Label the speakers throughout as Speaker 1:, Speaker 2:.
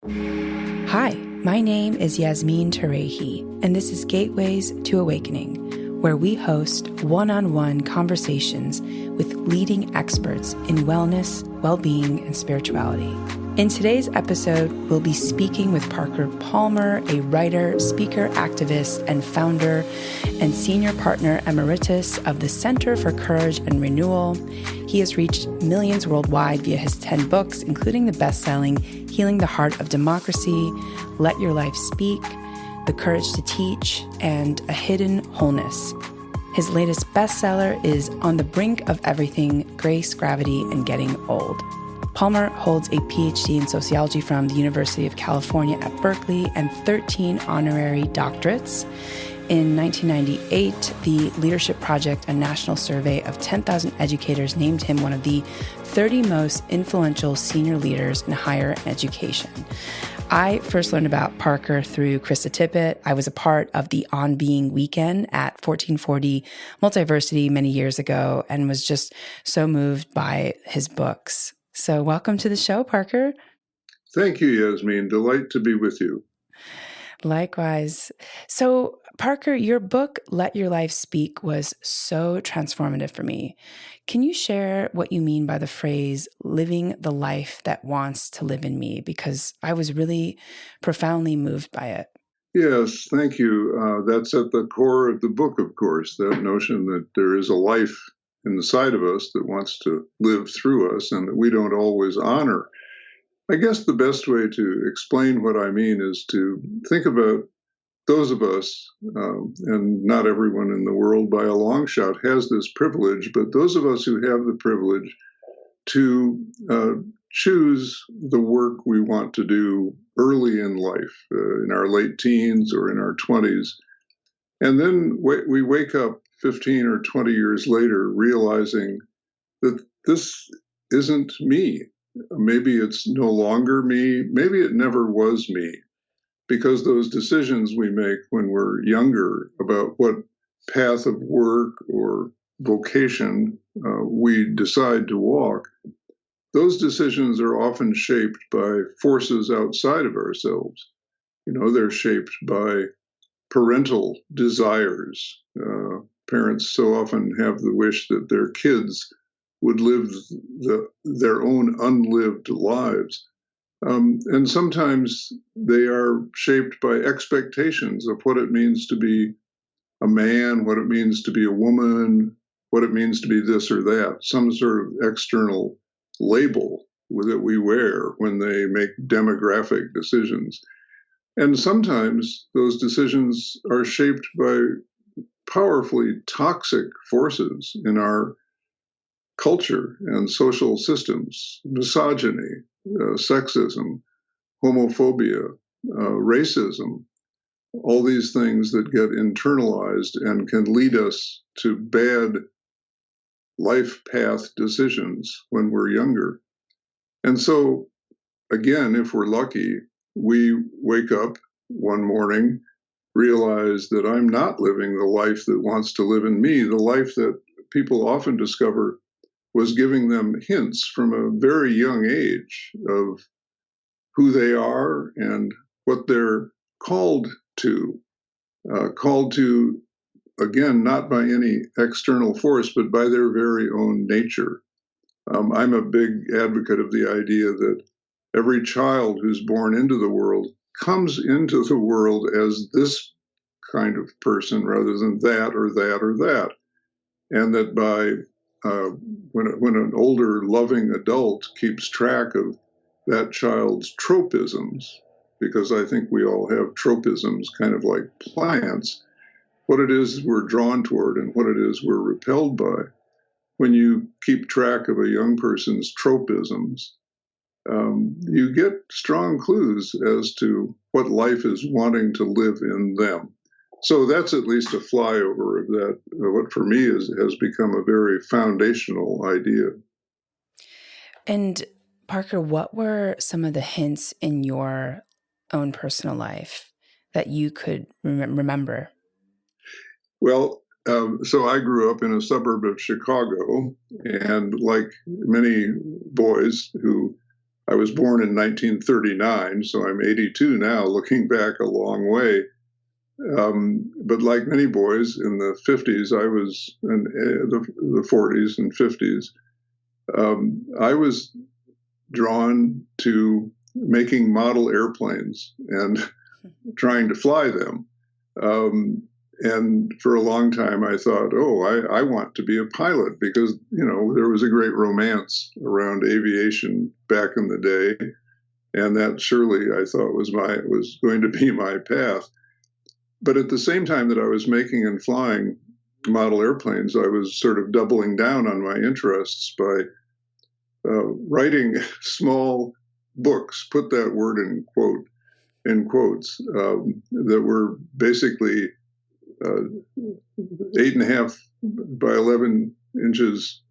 Speaker 1: Hi, my name is Yasmin Tarehi, and this is Gateways to Awakening, where we host one-on-one conversations with leading experts in wellness, well-being, and spirituality. In today's episode, we'll be speaking with Parker Palmer, a writer, speaker, activist, and founder and Senior Partner Emeritus of the Center for Courage Renewal. He has reached millions worldwide via his 10 books, including the best-selling Healing the Heart of Democracy, Let Your Life Speak, The Courage to Teach, and A Hidden Wholeness. His latest bestseller is On the Brink of Everything, Grace, Gravity, and Getting Old. Palmer holds a Ph.D. in sociology from the University of California at Berkeley and 13 honorary doctorates. In 1998, the Leadership Project, a national survey of 10,000 educators, named him one of the 30 most influential senior leaders in higher education. I first learned about Parker through Krista Tippet. I was a part of the On Being weekend at 1440 Multiversity many years ago and was just so moved by his books. So welcome to the show, Parker.
Speaker 2: Thank you, Yasmin. Delight to be with you.
Speaker 1: Likewise. So, Parker, your book, Let Your Life Speak, was so transformative for me. Can you share what you mean by the phrase, living the life that wants to live in me? Because I was really profoundly moved by it.
Speaker 2: Yes, thank you. That's at the core of the book, of course, that notion that there is a life inside of us that wants to live through us and that we don't always honor. I guess the best way to explain what I mean is to think about those of us, and not everyone in the world by a long shot has this privilege, but those of us who have the privilege to choose the work we want to do early in life, in our late teens or in our 20s. And then we wake up 15 or 20 years later realizing that this isn't me. Maybe it's no longer me. Maybe it never was me. Because those decisions we make when we're younger about what path of work or vocation we decide to walk, those decisions are often shaped by forces outside of ourselves. You know, they're shaped by parental desires. Parents so often have the wish that their kids would live their own unlived lives. And sometimes they are shaped by expectations of what it means to be a man, what it means to be a woman, what it means to be this or that, some sort of external label that we wear when they make demographic decisions. And sometimes those decisions are shaped by powerfully toxic forces in our culture and social systems, misogyny, sexism, homophobia, racism, all these things that get internalized and can lead us to bad life path decisions when we're younger. And so, again, if we're lucky, we wake up one morning, realize that I'm not living the life that wants to live in me, the life that people often discover was giving them hints from a very young age of who they are and what they're called to, again, not by any external force, but by their very own nature. I'm a big advocate of the idea that every child who's born into the world comes into the world as this kind of person rather than that or that or that. And that by when an older, loving adult keeps track of that child's tropisms, because I think we all have tropisms kind of like plants, what it is we're drawn toward and what it is we're repelled by. When you keep track of a young person's tropisms, you get strong clues as to what life is wanting to live in them. So that's at least a flyover of that, what for me has become a very foundational idea.
Speaker 1: And Parker, what were some of the hints in your own personal life that you could remember?
Speaker 2: Well, so I grew up in a suburb of Chicago, and like many boys who I was born in 1939, so I'm 82 now, looking back a long way. But like many boys in the 50s, I was in the 40s and 50s, I was drawn to making model airplanes and trying to fly them. And for a long time, I thought, oh, I want to be a pilot because, there was a great romance around aviation back in the day. And that surely I thought was going to be my path. But at the same time that I was making and flying model airplanes, I was sort of doubling down on my interests by writing small books, put that word in quotes, that were basically 8.5 by 11 inches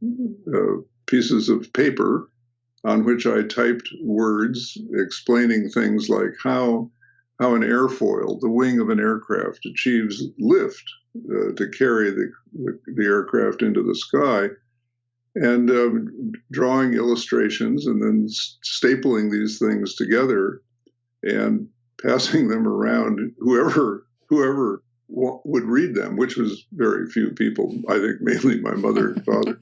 Speaker 2: pieces of paper on which I typed words explaining things like how an airfoil, the wing of an aircraft, achieves lift to carry the aircraft into the sky, and drawing illustrations and then stapling these things together and passing them around whoever would read them, which was very few people, I think mainly my mother and father.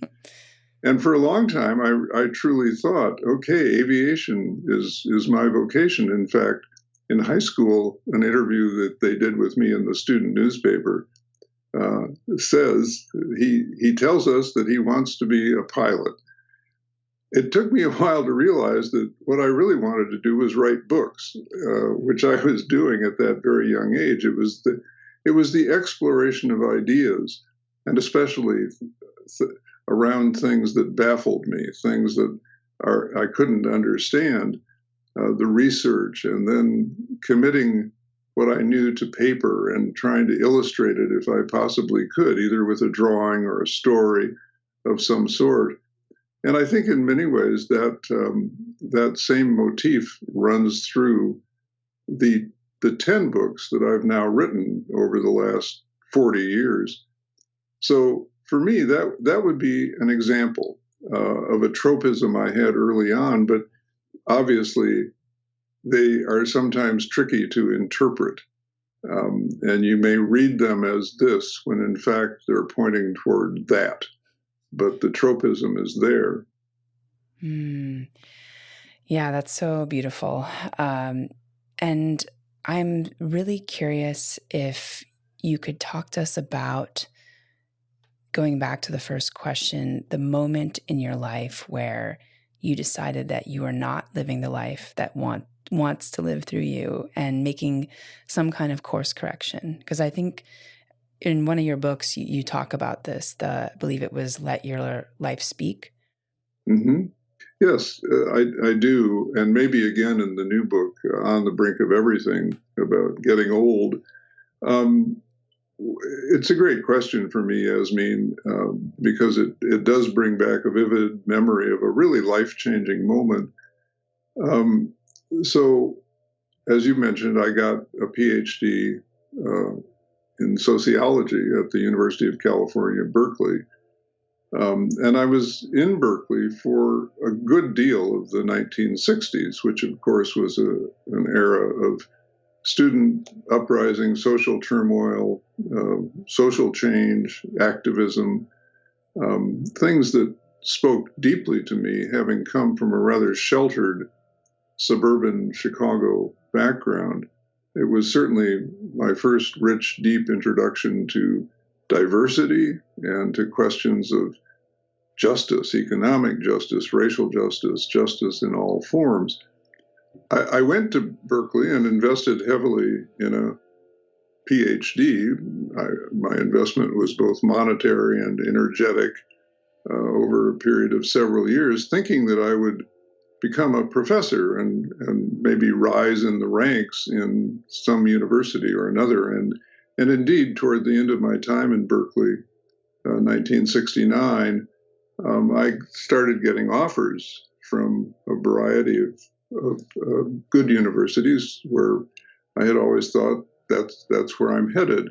Speaker 2: And for a long time, I truly thought, okay, aviation is my vocation. In fact, in high school, an interview that they did with me in the student newspaper says he tells us that he wants to be a pilot. It took me a while to realize that what I really wanted to do was write books, which I was doing at that very young age. It was the exploration of ideas, and especially around things that baffled me, things that I couldn't understand, the research, and then committing what I knew to paper and trying to illustrate it if I possibly could, either with a drawing or a story of some sort. And I think in many ways that same motif runs through the 10 books that I've now written over the last 40 years. So for me, that would be an example of a tropism I had early on, but obviously they are sometimes tricky to interpret. And you may read them as this when in fact they're pointing toward that. But the tropism is there.
Speaker 1: Yeah, that's so beautiful. And I'm really curious if you could talk to us about, going back to the first question, the moment in your life where you decided that you are not living the life that wants to live through you and making some kind of course correction. Because I think in one of your books, you talk about this, I believe it was Let Your Life Speak.
Speaker 2: Mm-hmm. Yes, I do. And maybe again in the new book, On the Brink of Everything, about getting old. It's a great question for me, Yasmin, because it does bring back a vivid memory of a really life-changing moment. So, as you mentioned, I got a Ph.D. In sociology at the University of California, Berkeley. And I was in Berkeley for a good deal of the 1960s, which of course was an era of student uprising, social turmoil, social change, activism, things that spoke deeply to me, having come from a rather sheltered suburban Chicago background. It was certainly my first rich, deep introduction to diversity and to questions of justice, economic justice, racial justice, justice in all forms. I went to Berkeley and invested heavily in a Ph.D. My investment was both monetary and energetic over a period of several years, thinking that I would become a professor and maybe rise in the ranks in some university or another. And indeed, toward the end of my time in Berkeley, 1969, I started getting offers from a variety of good universities where I had always thought that's where I'm headed.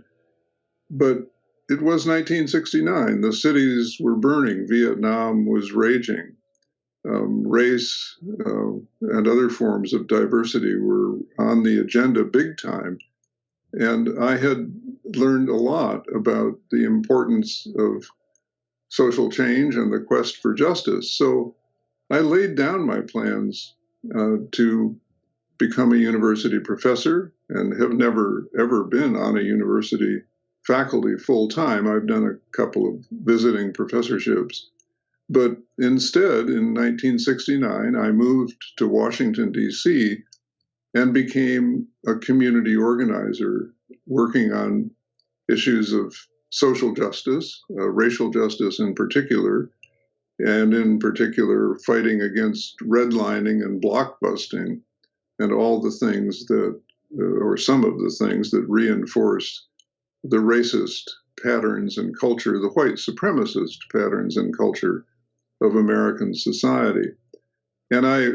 Speaker 2: But it was 1969. The cities were burning. Vietnam was raging. race, and other forms of diversity were on the agenda big time. And I had learned a lot about the importance of social change and the quest for justice. So I laid down my plans to become a university professor, and have never, ever been on a university faculty full time. I've done a couple of visiting professorships. But instead, in 1969, I moved to Washington, D.C., and became a community organizer working on issues of social justice, racial justice in particular, and in particular fighting against redlining and blockbusting and all the things that, or some of the things that reinforced the racist patterns and culture, the white supremacist patterns and culture of American society. And I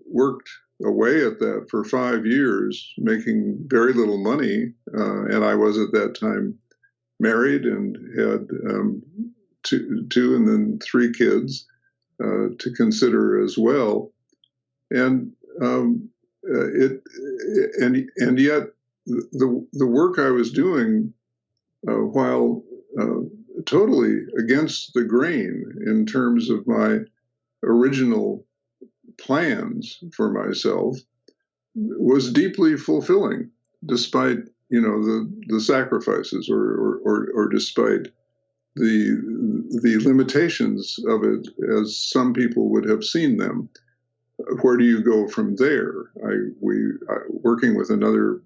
Speaker 2: worked away at that for 5 years, making very little money. And I was at that time married and had two and then 3 kids to consider as well. And and yet the work I was doing, while totally against the grain in terms of my original plans for myself, was deeply fulfilling, despite the sacrifices, or despite the limitations of it, as some people would have seen them. Where do you go from there? Working with another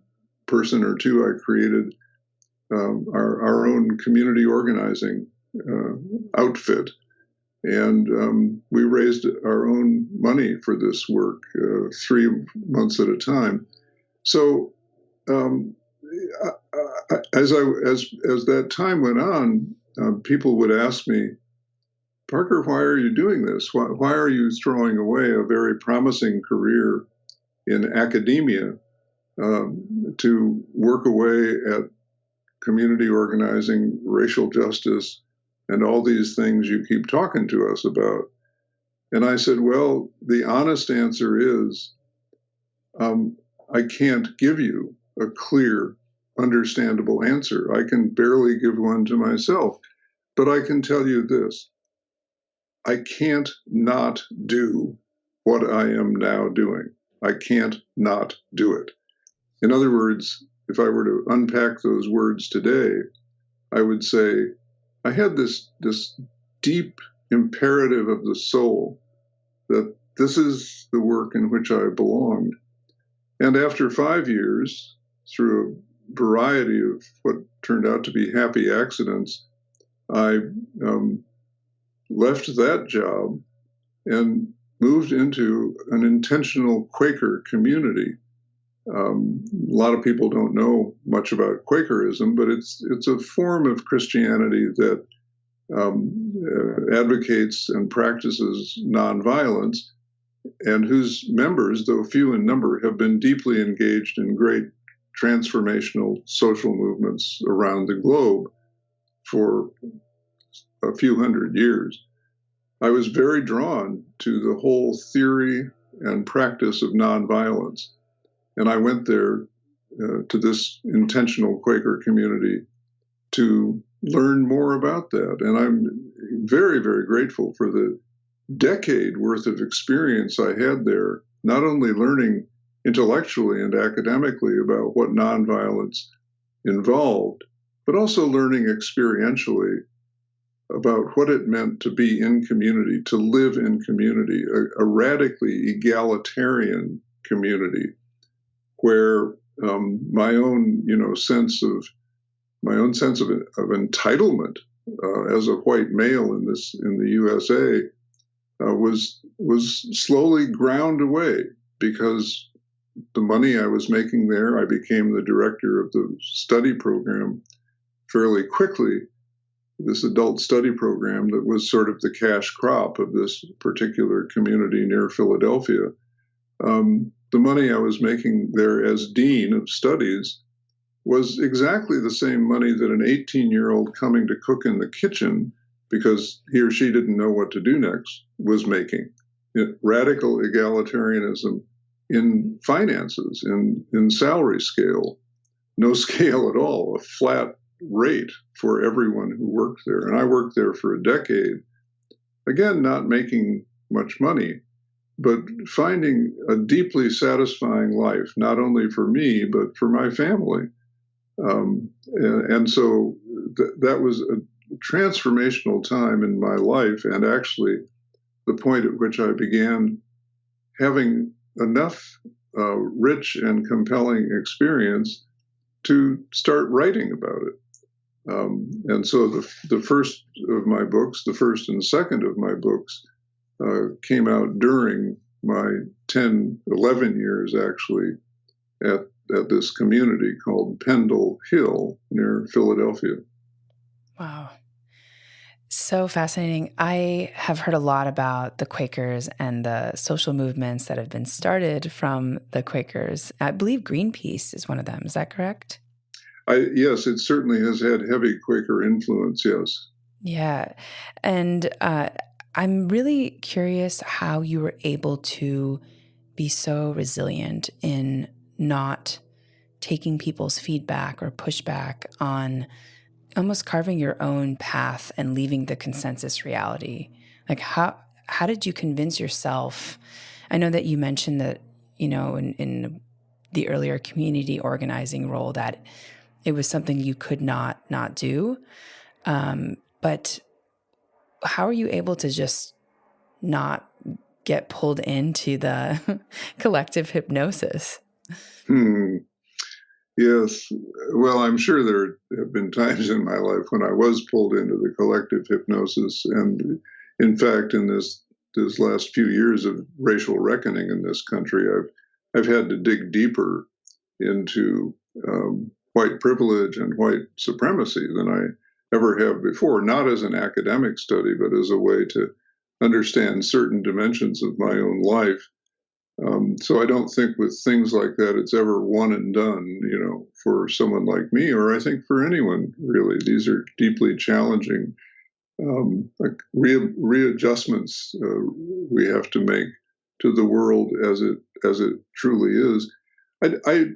Speaker 2: person or two, I created our own community organizing outfit, and we raised our own money for this work 3 months at a time. So as that time went on, people would ask me, Parker, why are you doing this? Why are you throwing away a very promising career in academia to work away at community organizing, racial justice, and all these things you keep talking to us about? And I said, well, the honest answer is, I can't give you a clear, understandable answer. I can barely give one to myself. But I can tell you this: I can't not do what I am now doing. I can't not do it. In other words, if I were to unpack those words today, I would say I had this deep imperative of the soul that this is the work in which I belonged. And after 5 years, through a variety of what turned out to be happy accidents, I left that job and moved into an intentional Quaker community. A lot of people don't know much about Quakerism, but it's a form of Christianity that advocates and practices nonviolence, and whose members, though few in number, have been deeply engaged in great transformational social movements around the globe for a few hundred years. I was very drawn to the whole theory and practice of nonviolence. And I went there to this intentional Quaker community to learn more about that. And I'm very, very grateful for the decade worth of experience I had there, not only learning intellectually and academically about what nonviolence involved, but also learning experientially about what it meant to be in community, to live in community, a radically egalitarian community, where my own sense of entitlement as a white male in the USA was slowly ground away, because the money I was making there, I became the director of the study program fairly quickly, this adult study program that was sort of the cash crop of this particular community near Philadelphia. The money I was making there as dean of studies was exactly the same money that an 18-year-old coming to cook in the kitchen because he or she didn't know what to do next was making. radical egalitarianism in finances, in salary scale, no scale at all, a flat rate for everyone who worked there. And I worked there for a decade, again, not making much money, but finding a deeply satisfying life, not only for me, but for my family. And so that was a transformational time in my life, and actually the point at which I began having enough rich and compelling experience to start writing about it. And so the first of my books, the first and second of my books, came out during my 11 years actually at this community called Pendle Hill near Philadelphia.
Speaker 1: Wow. So fascinating. I have heard a lot about the Quakers and the social movements that have been started from the Quakers. I believe Greenpeace is one of them. Is that correct?
Speaker 2: Yes, it certainly has had heavy Quaker influence, yes.
Speaker 1: Yeah. And I'm really curious how you were able to be so resilient in not taking people's feedback or pushback on almost carving your own path and leaving the consensus reality. Like how did you convince yourself? I know that you mentioned that, in the earlier community organizing role that it was something you could not do. But how are you able to just not get pulled into the collective hypnosis?
Speaker 2: Yes. Well, I'm sure there have been times in my life when I was pulled into the collective hypnosis. And in fact, in this last few years of racial reckoning in this country, I've had to dig deeper into white privilege and white supremacy than I ever have before, not as an academic study, but as a way to understand certain dimensions of my own life. So I don't think with things like that it's ever one and done, for someone like me, or I think for anyone really. These are deeply challenging readjustments we have to make to the world as it truly is. I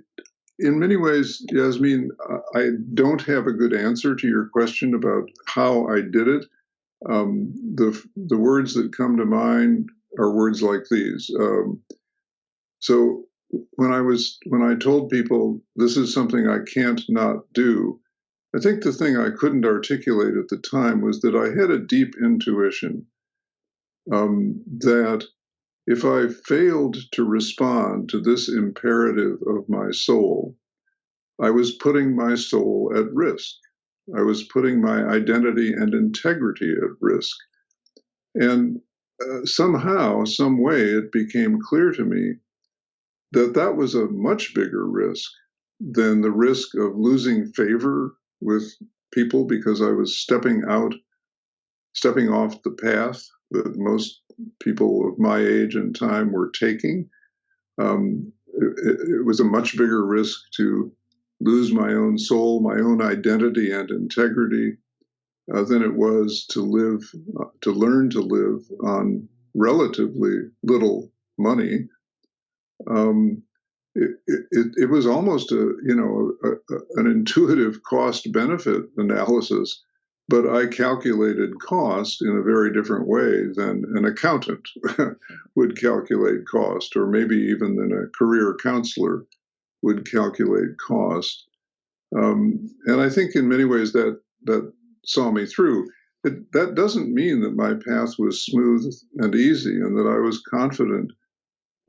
Speaker 2: in many ways, Yasmin, I don't have a good answer to your question about how I did it. The words that come to mind are words like these. So when I told people this is something I can't not do, I think the thing I couldn't articulate at the time was that I had a deep intuition that if I failed to respond to this imperative of my soul, I was putting my soul at risk. I was putting my identity and integrity at risk. And somehow, some way, it became clear to me that was a much bigger risk than the risk of losing favor with people because I was stepping off the path that most people of my age and time were taking. It was a much bigger risk to lose my own soul, my own identity and integrity than it was to learn to live on relatively little money. It was almost an intuitive cost benefit analysis, but I calculated cost in a very different way than an accountant would calculate cost, or maybe even than a career counselor would calculate cost. And I think in many ways that saw me through. That doesn't mean that my path was smooth and easy and that I was confident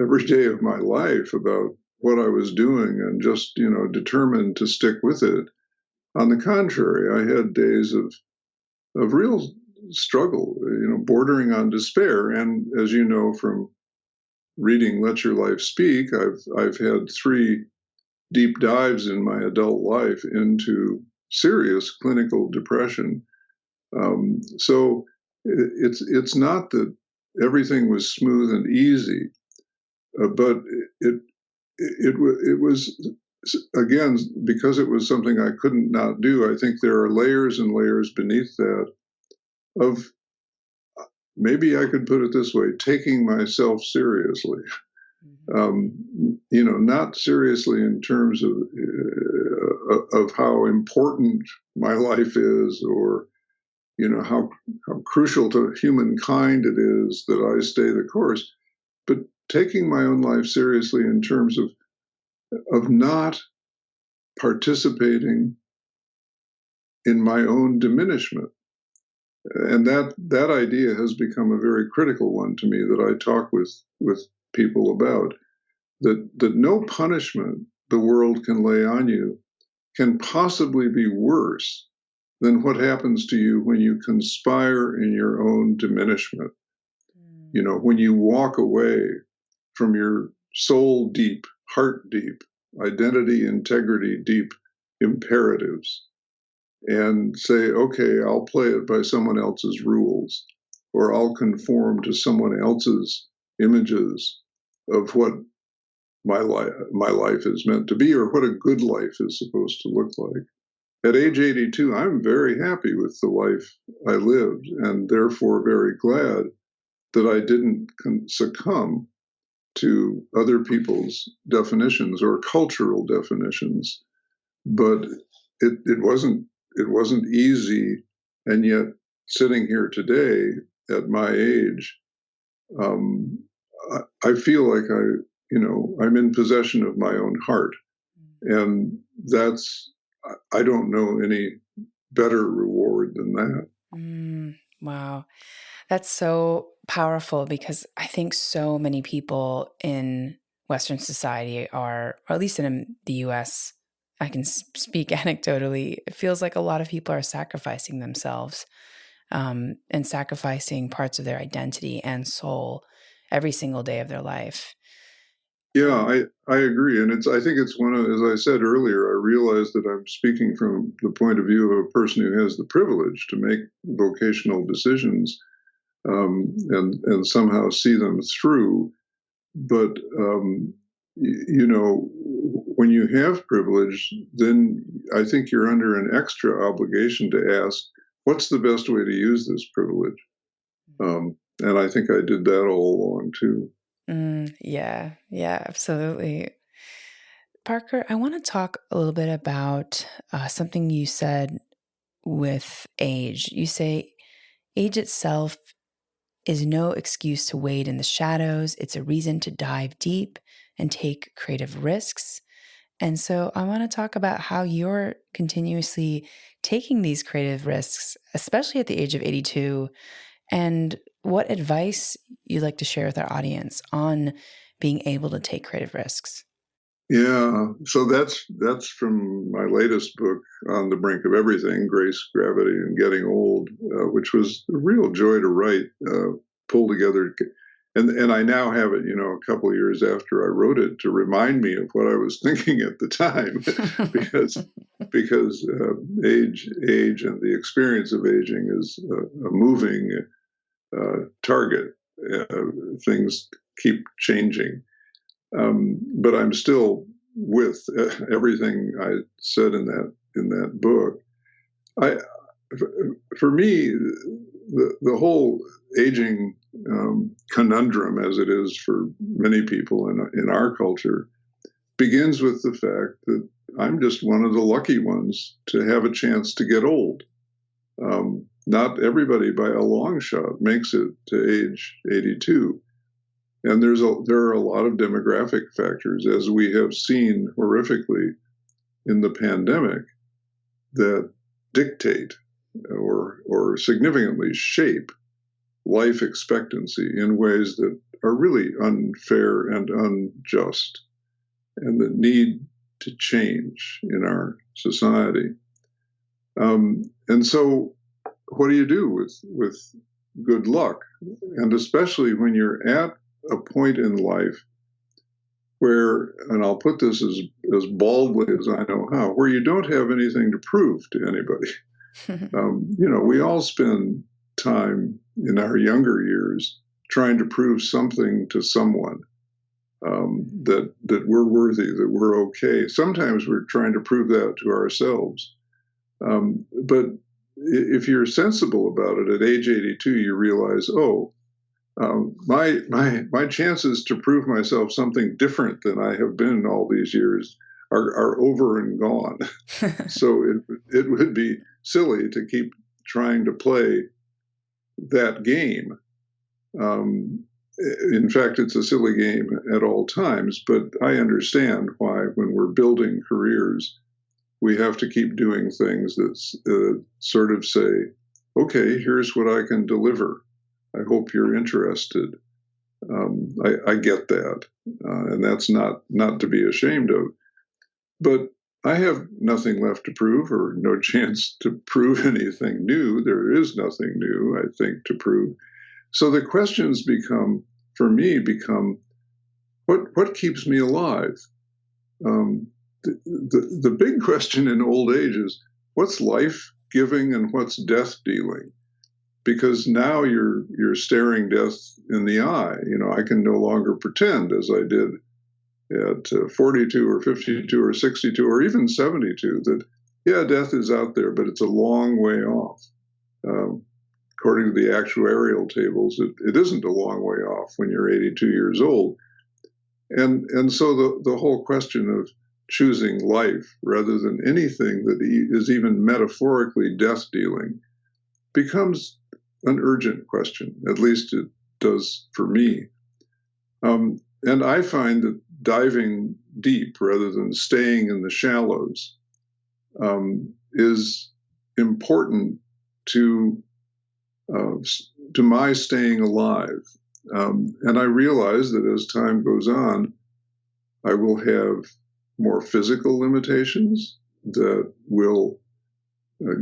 Speaker 2: every day of my life about what I was doing and just, determined to stick with it. On the contrary, I had days of real struggle, bordering on despair. And as you know from reading Let Your Life Speak, I've had 3 deep dives in my adult life into serious clinical depression. So it's not that everything was smooth and easy, but it was, again, because it was something I couldn't not do. I think there are layers and layers beneath that of maybe I could put it this way, taking myself seriously. Not seriously in terms of how important my life is, or how crucial to humankind it is that I stay the course, but taking my own life seriously in terms of not participating in my own diminishment. And that idea has become a very critical one to me, that I talk with people about, that no punishment the world can lay on you can possibly be worse than what happens to you when you conspire in your own diminishment. When you walk away from your soul deep, heart deep, identity, integrity deep imperatives, and say, okay, I'll play it by someone else's rules, or I'll conform to someone else's images of what my life is meant to be, or what a good life is supposed to look like. At age 82, I'm very happy with the life I lived, and therefore very glad that I didn't succumb to other people's definitions or cultural definitions. But it wasn't easy, and yet sitting here today at my age, I feel like I'm in possession of my own heart, and I don't know any better reward than that.
Speaker 1: Wow. That's so powerful, because I think so many people in Western society or at least in the US, I can speak anecdotally, it feels like a lot of people are sacrificing themselves and sacrificing parts of their identity and soul every single day of their life.
Speaker 2: Yeah, I agree. And I think it's one of, as I said earlier, I realize that I'm speaking from the point of view of a person who has the privilege to make vocational decisions, and somehow see them through. But, when you have privilege, then I think you're under an extra obligation to ask, what's the best way to use this privilege? And I think I did that all along too.
Speaker 1: Yeah, absolutely. Parker, I want to talk a little bit about something you said with age. You say age itself is no excuse to wade in the shadows. It's a reason to dive deep and take creative risks. And so I want to talk about how you're continuously taking these creative risks, especially at the age of 82, and what advice you'd like to share with our audience on being able to take creative risks.
Speaker 2: Yeah, so that's from my latest book, On the Brink of Everything, Grace, Gravity, and Getting Old, which was a real joy to write, pull together. And I now have it, a couple of years after I wrote it, to remind me of what I was thinking at the time, because age and the experience of aging is a moving target. Things keep changing. But I'm still with everything I said in that book. For me, the whole aging conundrum, as it is for many people in our culture, begins with the fact that I'm just one of the lucky ones to have a chance to get old. Not everybody by a long shot makes it to age 82. And there are a lot of demographic factors, as we have seen horrifically in the pandemic, that dictate or significantly shape life expectancy in ways that are really unfair and unjust, and that need to change in our society. And so, what do you do with good luck? And especially when you're at a point in life where, and I'll put this as baldly as I know how, where you don't have anything to prove to anybody. We all spend time in our younger years trying to prove something to someone, that we're worthy, that we're okay. Sometimes we're trying to prove that to ourselves. But if you're sensible about it, at age 82, you realize, oh, my chances to prove myself something different than I have been all these years are over and gone. So it would be silly to keep trying to play that game. In fact, it's a silly game at all times, but I understand why when we're building careers, we have to keep doing things that sort of say, okay, here's what I can deliver. I hope you're interested. I get that, and that's not to be ashamed of. But I have nothing left to prove, or no chance to prove anything new. There is nothing new, I think, to prove. So the questions for me, what keeps me alive? The big question in old age is, what's life giving and what's death dealing? Because now you're staring death in the eye. I can no longer pretend, as I did at 42 or 52 or 62 or even 72, that, yeah, death is out there, but it's a long way off. According to the actuarial tables, it isn't a long way off when you're 82 years old. And so the whole question of choosing life rather than anything that is even metaphorically death dealing becomes an urgent question. At least it does for me. And I find that diving deep rather than staying in the shallows is important to my staying alive. And I realize that as time goes on, I will have more physical limitations that will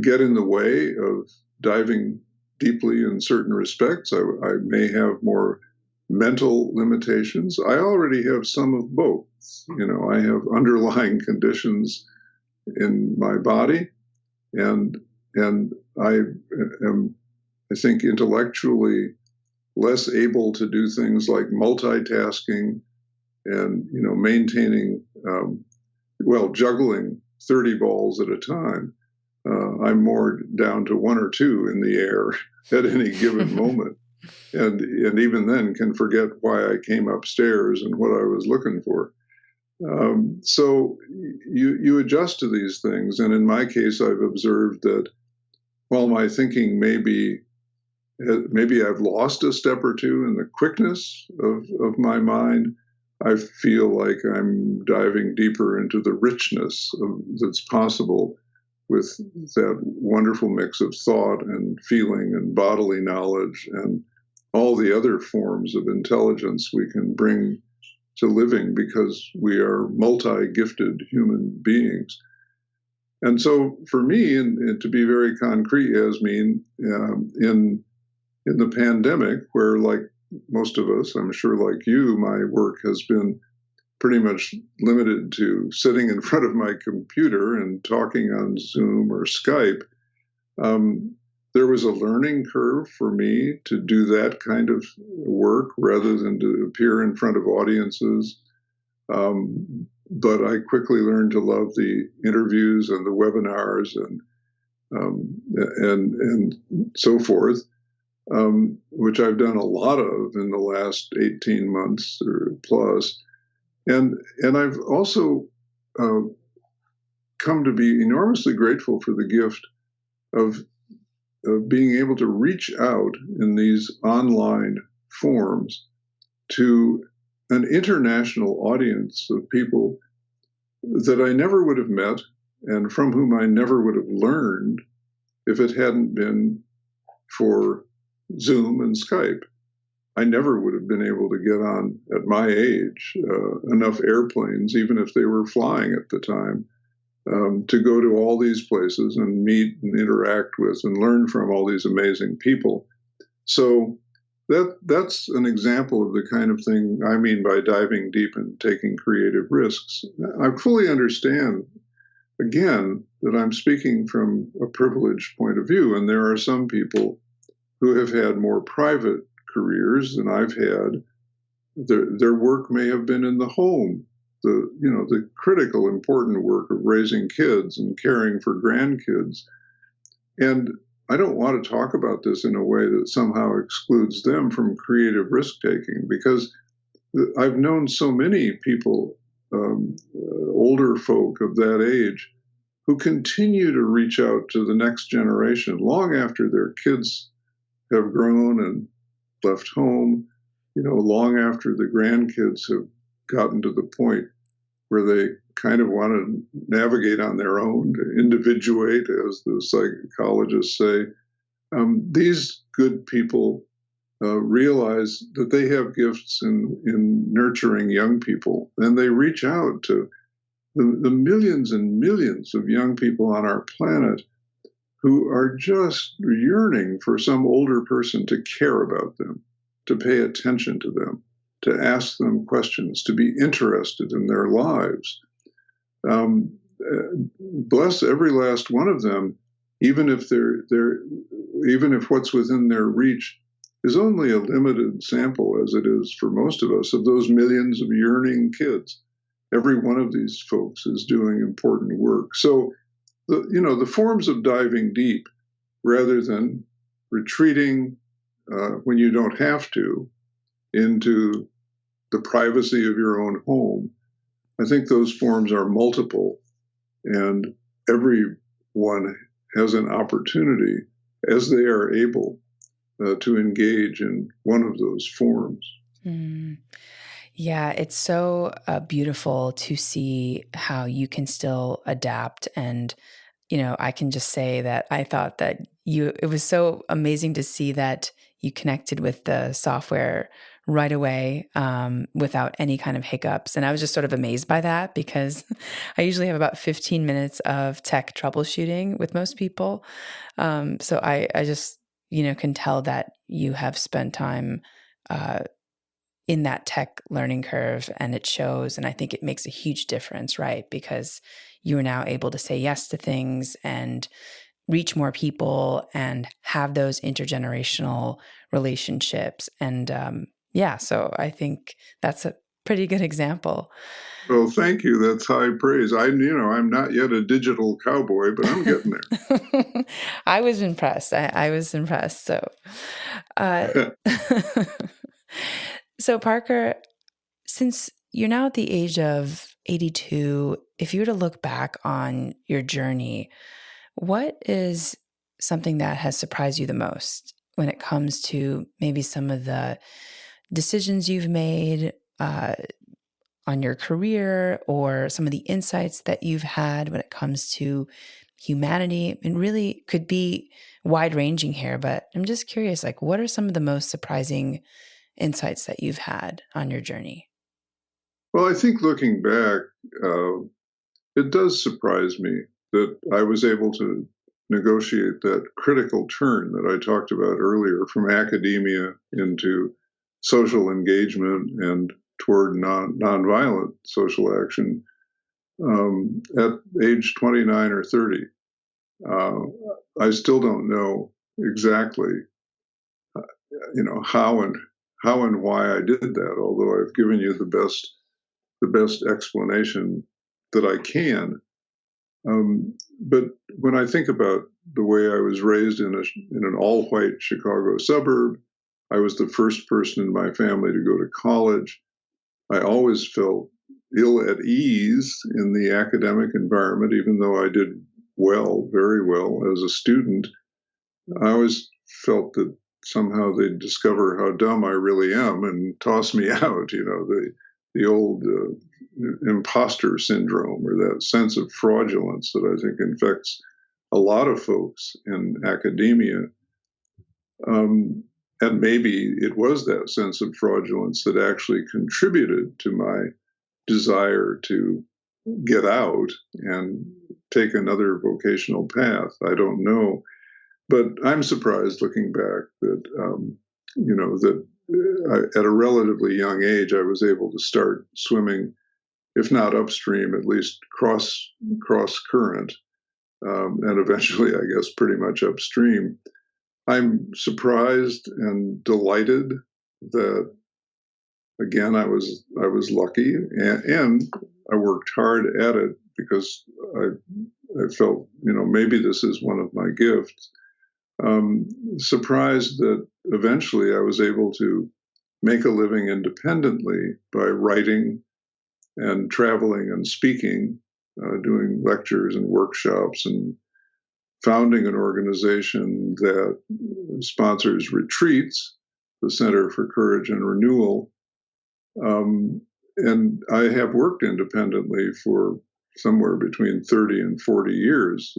Speaker 2: get in the way of diving deeply in certain respects. I may have more mental limitations. I already have some of both. I have underlying conditions in my body, and I am, I think, intellectually less able to do things like multitasking and maintaining, juggling 30 balls at a time. I'm more down to one or two in the air at any given moment. And even then can forget why I came upstairs and what I was looking for. So you adjust to these things. And in my case, I've observed that while my thinking maybe I've lost a step or two in the quickness of my mind, I feel like I'm diving deeper into the richness that's possible with that wonderful mix of thought and feeling and bodily knowledge and all the other forms of intelligence we can bring to living because we are multi-gifted human beings. And so for me, and to be very concrete, Yasmin, in the pandemic, where like most of us, I'm sure like you, my work has been pretty much limited to sitting in front of my computer and talking on Zoom or Skype, there was a learning curve for me to do that kind of work rather than to appear in front of audiences. But I quickly learned to love the interviews and the webinars and so forth, which I've done a lot of in the last 18 months or plus. And I've also come to be enormously grateful for the gift of being able to reach out in these online forms to an international audience of people that I never would have met and from whom I never would have learned if it hadn't been for Zoom and Skype. I never would have been able to get on, at my age, enough airplanes, even if they were flying at the time, to go to all these places and meet and interact with and learn from all these amazing people. So that's an example of the kind of thing I mean by diving deep and taking creative risks. I fully understand, again, that I'm speaking from a privileged point of view, and there are some people who have had more private careers than I've had. Their work may have been in the home, the critical, important work of raising kids and caring for grandkids. And I don't want to talk about this in a way that somehow excludes them from creative risk-taking, because I've known so many people, older folk of that age, who continue to reach out to the next generation long after their kids have grown and left home, long after the grandkids have gotten to the point where they kind of want to navigate on their own, to individuate, as the psychologists say. These good people realize that they have gifts in nurturing young people, and they reach out to the millions and millions of young people on our planet who are just yearning for some older person to care about them, to pay attention to them, to ask them questions, to be interested in their lives. Bless every last one of them, even if even if what's within their reach is only a limited sample, as it is for most of us, of those millions of yearning kids. Every one of these folks is doing important work. So, the forms of diving deep, rather than retreating when you don't have to into the privacy of your own home, I think those forms are multiple, and everyone has an opportunity, as they are able, to engage in one of those forms.
Speaker 1: Mm. Yeah, it's so beautiful to see how you can still adapt. And, I can just say that I thought that it was so amazing to see that you connected with the software right away without any kind of hiccups. And I was just sort of amazed by that, because I usually have about 15 minutes of tech troubleshooting with most people. So I just, can tell that you have spent time in that tech learning curve, and it shows. And I think it makes a huge difference, right? Because you are now able to say yes to things and reach more people and have those intergenerational relationships. And so I think that's a pretty good example.
Speaker 2: Well, thank you. That's high praise. I'm not yet a digital cowboy, but I'm getting there.
Speaker 1: I was impressed. I was impressed. So, so Parker, since you're now at the age of 82, if you were to look back on your journey, what is something that has surprised you the most when it comes to maybe some of the decisions you've made on your career, or some of the insights that you've had when it comes to humanity? And really could be wide ranging here, but I'm just curious, like, what are some of the most surprising insights that you've had on your journey?
Speaker 2: Well, I think looking back, it does surprise me that I was able to negotiate that critical turn that I talked about earlier, from academia into social engagement and toward nonviolent social action, at age 29 or 30. I still don't know exactly, how and why I did that, although I've given you the best explanation that I can. But when I think about the way I was raised in an all-white Chicago suburb, I was the first person in my family to go to college. I always felt ill at ease in the academic environment, even though I did well, very well as a student. I always felt that somehow they'd discover how dumb I really am and toss me out, the old imposter syndrome, or that sense of fraudulence that I think infects a lot of folks in academia. And maybe it was that sense of fraudulence that actually contributed to my desire to get out and take another vocational path. I don't know. But I'm surprised, looking back, that at a relatively young age, I was able to start swimming, if not upstream, at least cross current, and eventually, I guess, pretty much upstream. I'm surprised and delighted that, again, I was lucky, and I worked hard at it, because I felt, maybe this is one of my gifts. Surprised that eventually I was able to make a living independently by writing and traveling and speaking, doing lectures and workshops, and founding an organization that sponsors retreats, the Center for Courage and Renewal. And I have worked independently for somewhere between 30 and 40 years,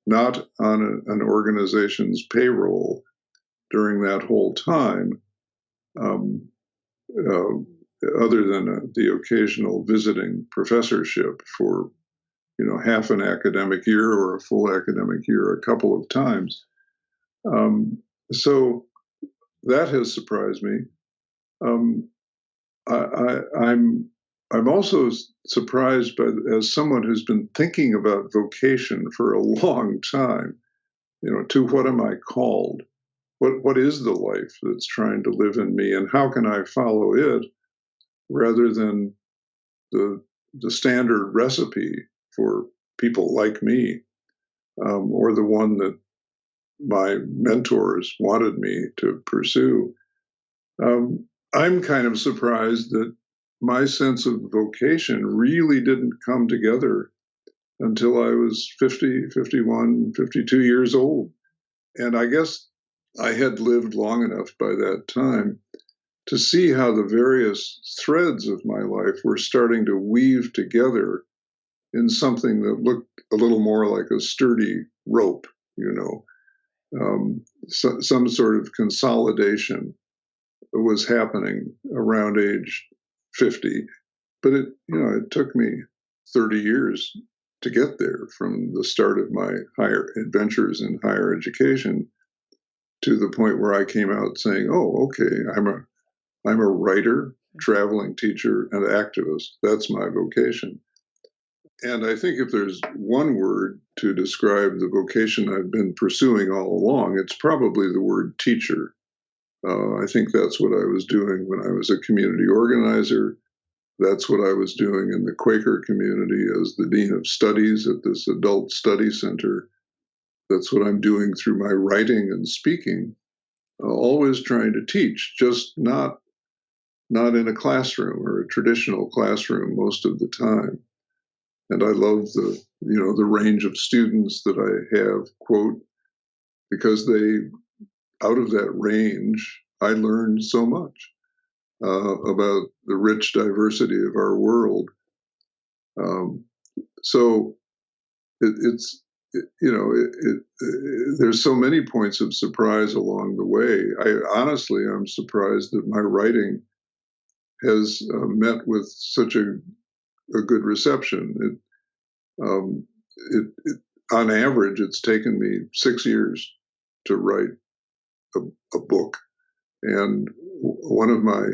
Speaker 2: not on an organization's payroll during that whole time, um, uh, other than the occasional visiting professorship for half an academic year or a full academic year a couple of times. So that has surprised me. I'm also surprised by, as someone who's been thinking about vocation for a long time, to what am I called? What is the life that's trying to live in me, and how can I follow it rather than the standard recipe for people like me, or the one that my mentors wanted me to pursue. I'm kind of surprised that my sense of vocation really didn't come together until I was 50, 51, 52 years old. And I guess I had lived long enough by that time to see how the various threads of my life were starting to weave together in something that looked a little more like a sturdy rope, some sort of consolidation was happening around age 50. But it took me 30 years to get there, from the start of my higher adventures in higher education to the point where I came out saying, "Oh, okay, I'm a writer, traveling teacher, and activist. That's my vocation." And I think if there's one word to describe the vocation I've been pursuing all along, it's probably the word teacher. I think that's what I was doing when I was a community organizer. That's what I was doing in the Quaker community as the Dean of Studies at this adult study center. That's what I'm doing through my writing and speaking, always trying to teach, just not in a classroom or a traditional classroom most of the time. And I love the range of students that I have, quote, because out of that range, I learned so much about the rich diversity of our world. So there's so many points of surprise along the way. I'm surprised that my writing has met with such a good reception. On average, it's taken me 6 years to write a book, and one of my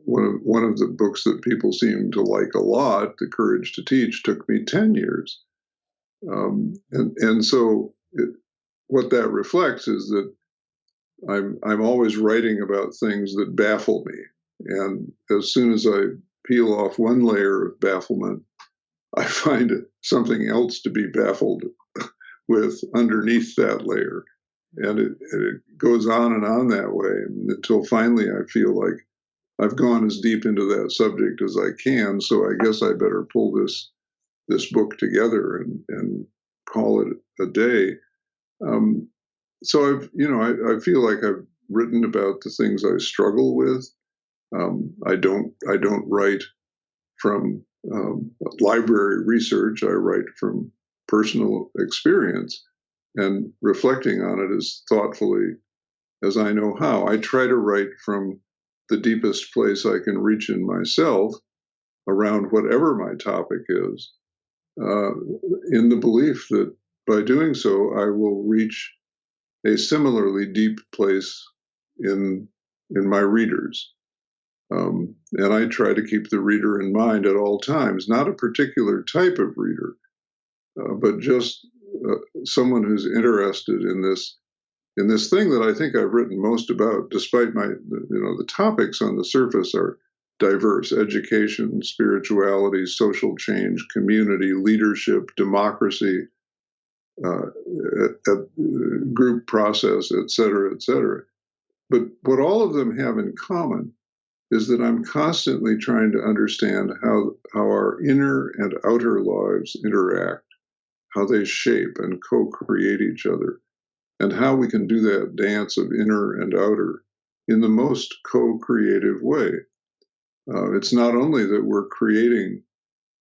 Speaker 2: one of the books that people seem to like a lot, The Courage to Teach, took me 10 years. And so what that reflects is that I'm always writing about things that baffle me. And as soon as I peel off one layer of bafflement, I find something else to be baffled with underneath that layer. And it goes on and on that way until finally I feel like I've gone as deep into that subject as I can. So I guess I better pull this book together and call it a day. So I feel like I've written about the things I struggle with. I don't write from library research. I write from personal experience and reflecting on it as thoughtfully as I know how. I try to write from the deepest place I can reach in myself around whatever my topic is, in the belief that by doing so, I will reach a similarly deep place in my readers. And I try to keep the reader in mind at all times, not a particular type of reader, but just someone who's interested in this thing that I think I've written most about, despite the topics on the surface are diverse: education, spirituality, social change, community, leadership, democracy. at group process, et cetera, et cetera. But what all of them have in common is that I'm constantly trying to understand how our inner and outer lives interact, how they shape and co-create each other, and how we can do that dance of inner and outer in the most co-creative way. It's not only that we're creating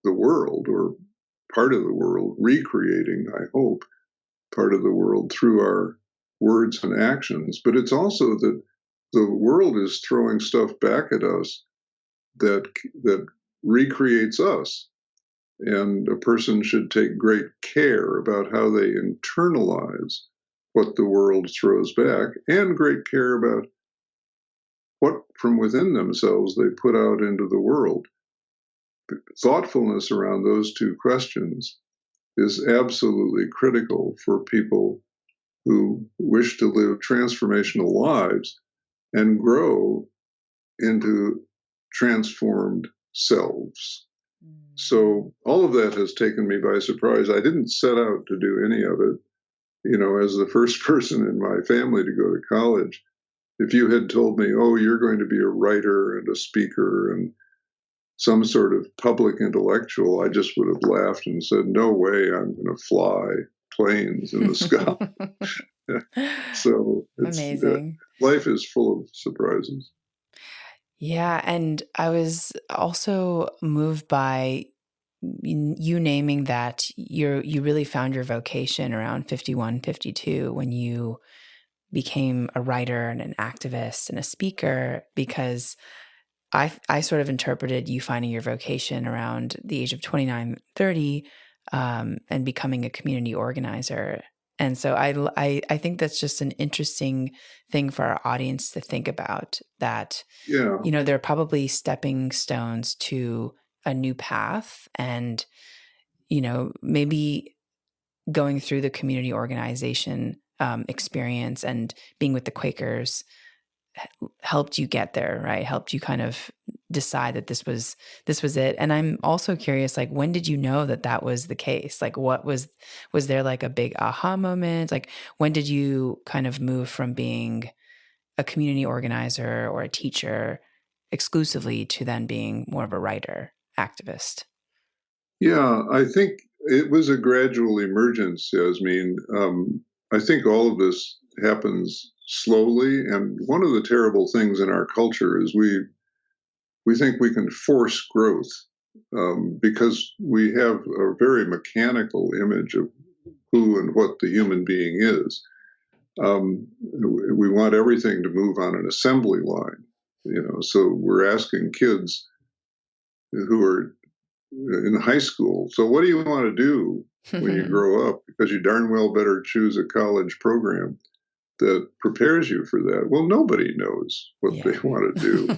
Speaker 2: the world or part of the world, recreating, I hope, part of the world through our words and actions, but it's also that the world is throwing stuff back at us that recreates us. And a person should take great care about how they internalize what the world throws back, and great care about what from within themselves they put out into the world. Thoughtfulness around those two questions is absolutely critical for people who wish to live transformational lives and grow into transformed selves. So all of that has taken me by surprise. I didn't set out to do any of it. As the first person in my family to go to college, if you had told me, oh, you're going to be a writer and a speaker and some sort of public intellectual, I just would have laughed and said, no way, I'm going to fly planes in the sky. So
Speaker 1: Amazing.
Speaker 2: Life is full of surprises.
Speaker 1: Yeah. And I was also moved by you naming that you really found your vocation around 51, 52 when you became a writer and an activist and a speaker, because I sort of interpreted you finding your vocation around the age of 29, 30, and becoming a community organizer. And so I think that's just an interesting thing for our audience to think about, that,
Speaker 2: Yeah.
Speaker 1: there are probably stepping stones to a new path, and, maybe going through the community organization experience and being with the Quakers helped you get there, right? Helped you kind of decide that this was it. And I'm also curious, like, when did you know that was the case? Like, what was there like a big aha moment? Like, when did you kind of move from being a community organizer or a teacher exclusively to then being more of a writer, activist?
Speaker 2: Yeah, I think it was a gradual emergence, Yasmin. I think all of this happens slowly, and one of the terrible things in our culture is we think we can force growth because we have a very mechanical image of who and what the human being is. We want everything to move on an assembly line, so we're asking kids who are in high school, so what do you want to do when you grow up? Because you darn well better choose a college program that prepares you for that. Well, nobody knows what they want to do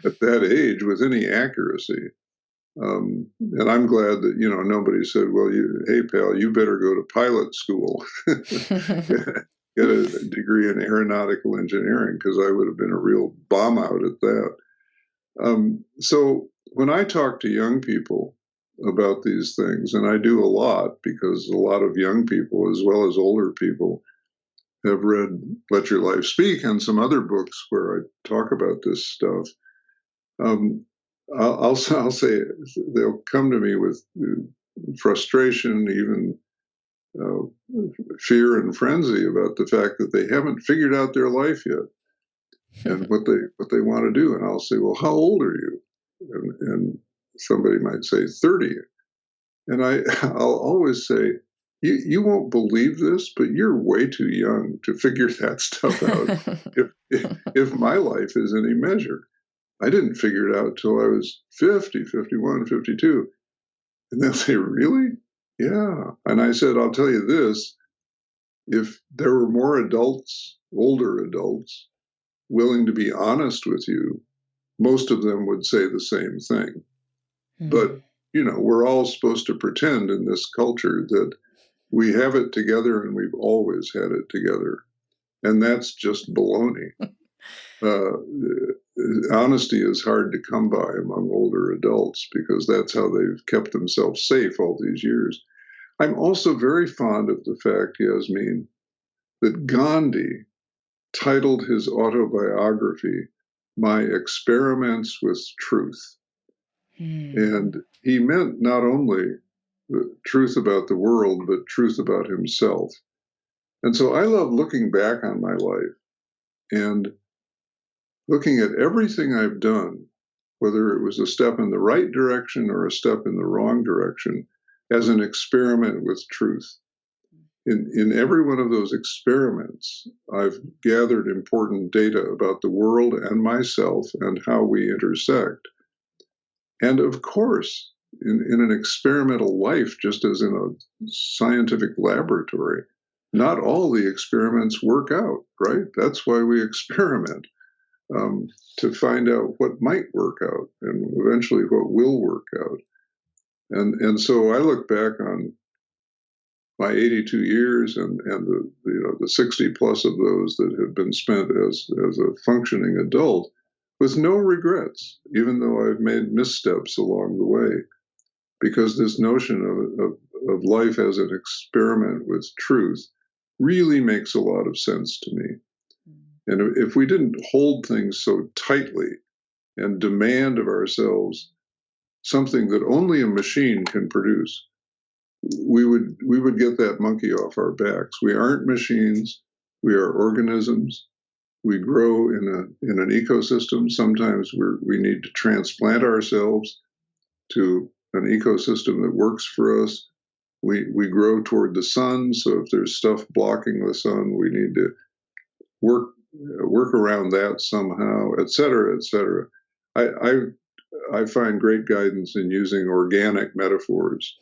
Speaker 2: at that age with any accuracy. And I'm glad that, nobody said, well, hey, pal, you better go to pilot school, get a degree in aeronautical engineering, because I would have been a real bomb out at that. So when I talk to young people about these things, and I do a lot because a lot of young people, as well as older people, have read Let Your Life Speak and some other books where I talk about this stuff. I'll say they'll come to me with frustration, even fear and frenzy about the fact that they haven't figured out their life yet and what they want to do. And I'll say, well, how old are you? And somebody might say 30. And I'll always say, you won't believe this, but you're way too young to figure that stuff out. if my life is any measure, I didn't figure it out till I was 50, 51, 52. And they'll say, really? Yeah. And I said, I'll tell you this, if there were more adults, older adults, willing to be honest with you, most of them would say the same thing. But, we're all supposed to pretend in this culture that we have it together and we've always had it together. And that's just baloney. Honesty is hard to come by among older adults because that's how they've kept themselves safe all these years. I'm also very fond of the fact, Yasmin, that Gandhi titled his autobiography, My Experiments with Truth. And he meant not only the truth about the world, but truth about himself. And so I love looking back on my life and looking at everything I've done, whether it was a step in the right direction or a step in the wrong direction, as an experiment with truth. In every one of those experiments, I've gathered important data about the world and myself and how we intersect. And of course, in an experimental life, just as in a scientific laboratory, not all the experiments work out, right? That's why we experiment, to find out what might work out and eventually what will work out. And so I look back on my 82 years and the 60 plus of those that have been spent as a functioning adult with no regrets, even though I've made missteps along the way, because this notion of life as an experiment with truth really makes a lot of sense to me. And if we didn't hold things so tightly and demand of ourselves something that only a machine can produce, we would get that monkey off our backs. We aren't machines. We are organisms. We grow in an ecosystem. Sometimes we need to transplant ourselves to an ecosystem that works for us. We grow toward the sun. So if there's stuff blocking the sun, we need to work around that somehow, et cetera, et cetera. I find great guidance in using organic metaphors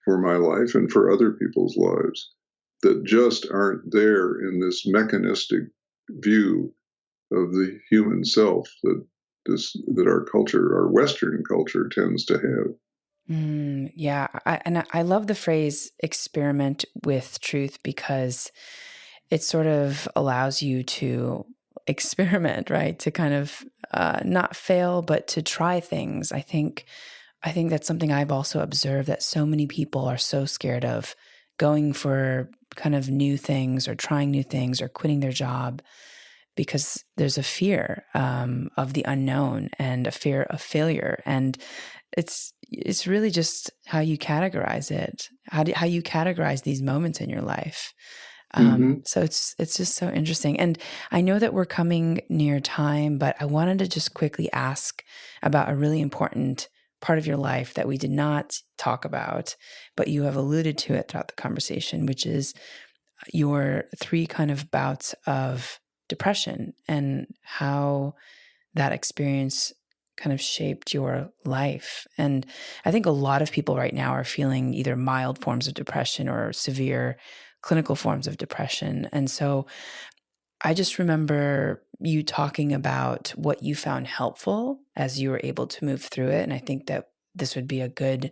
Speaker 2: for my life and for other people's lives that just aren't there in this mechanistic view of the human self that our culture, our Western culture, tends to have.
Speaker 1: Yeah. I love the phrase experiment with truth because it sort of allows you to experiment, right? To kind of not fail, but to try things. I think that's something I've also observed, that so many people are so scared of going for kind of new things or trying new things or quitting their job because there's a fear of the unknown and a fear of failure. And it's really just how you categorize it, how you categorize these moments in your life. So it's just so interesting. And I know that we're coming near time, but I wanted to just quickly ask about a really important part of your life that we did not talk about, but you have alluded to it throughout the conversation, which is your 3 kind of bouts of depression and how that experience kind of shaped your life. And I think a lot of people right now are feeling either mild forms of depression or severe clinical forms of depression. And so I just remember you talking about what you found helpful as you were able to move through it. And I think that this would be a good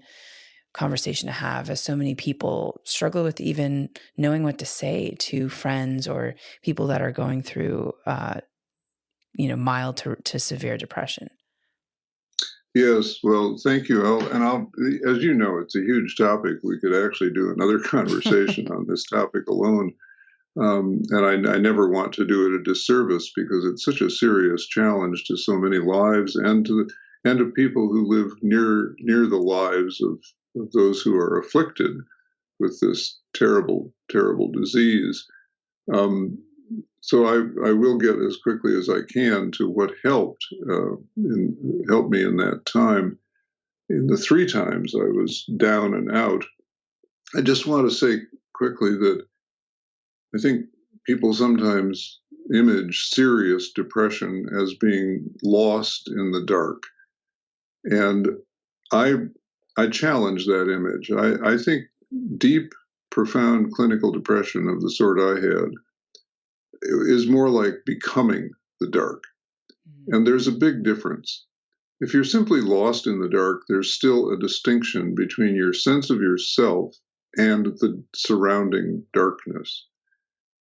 Speaker 1: conversation to have, as so many people struggle with even knowing what to say to friends or people that are going through, mild to severe depression.
Speaker 2: Yes, well, thank you. As you know, it's a huge topic. We could actually do another conversation on this topic alone. And I never want to do it a disservice because it's such a serious challenge to so many lives and to people who live near the lives of those who are afflicted with this terrible, terrible disease. So I will get as quickly as I can to what helped me in that time. In the 3 times I was down and out, I just want to say quickly that I think people sometimes image serious depression as being lost in the dark. And I challenge that image. I think deep, profound clinical depression of the sort I had is more like becoming the dark. And there's a big difference. If you're simply lost in the dark, there's still a distinction between your sense of yourself and the surrounding darkness.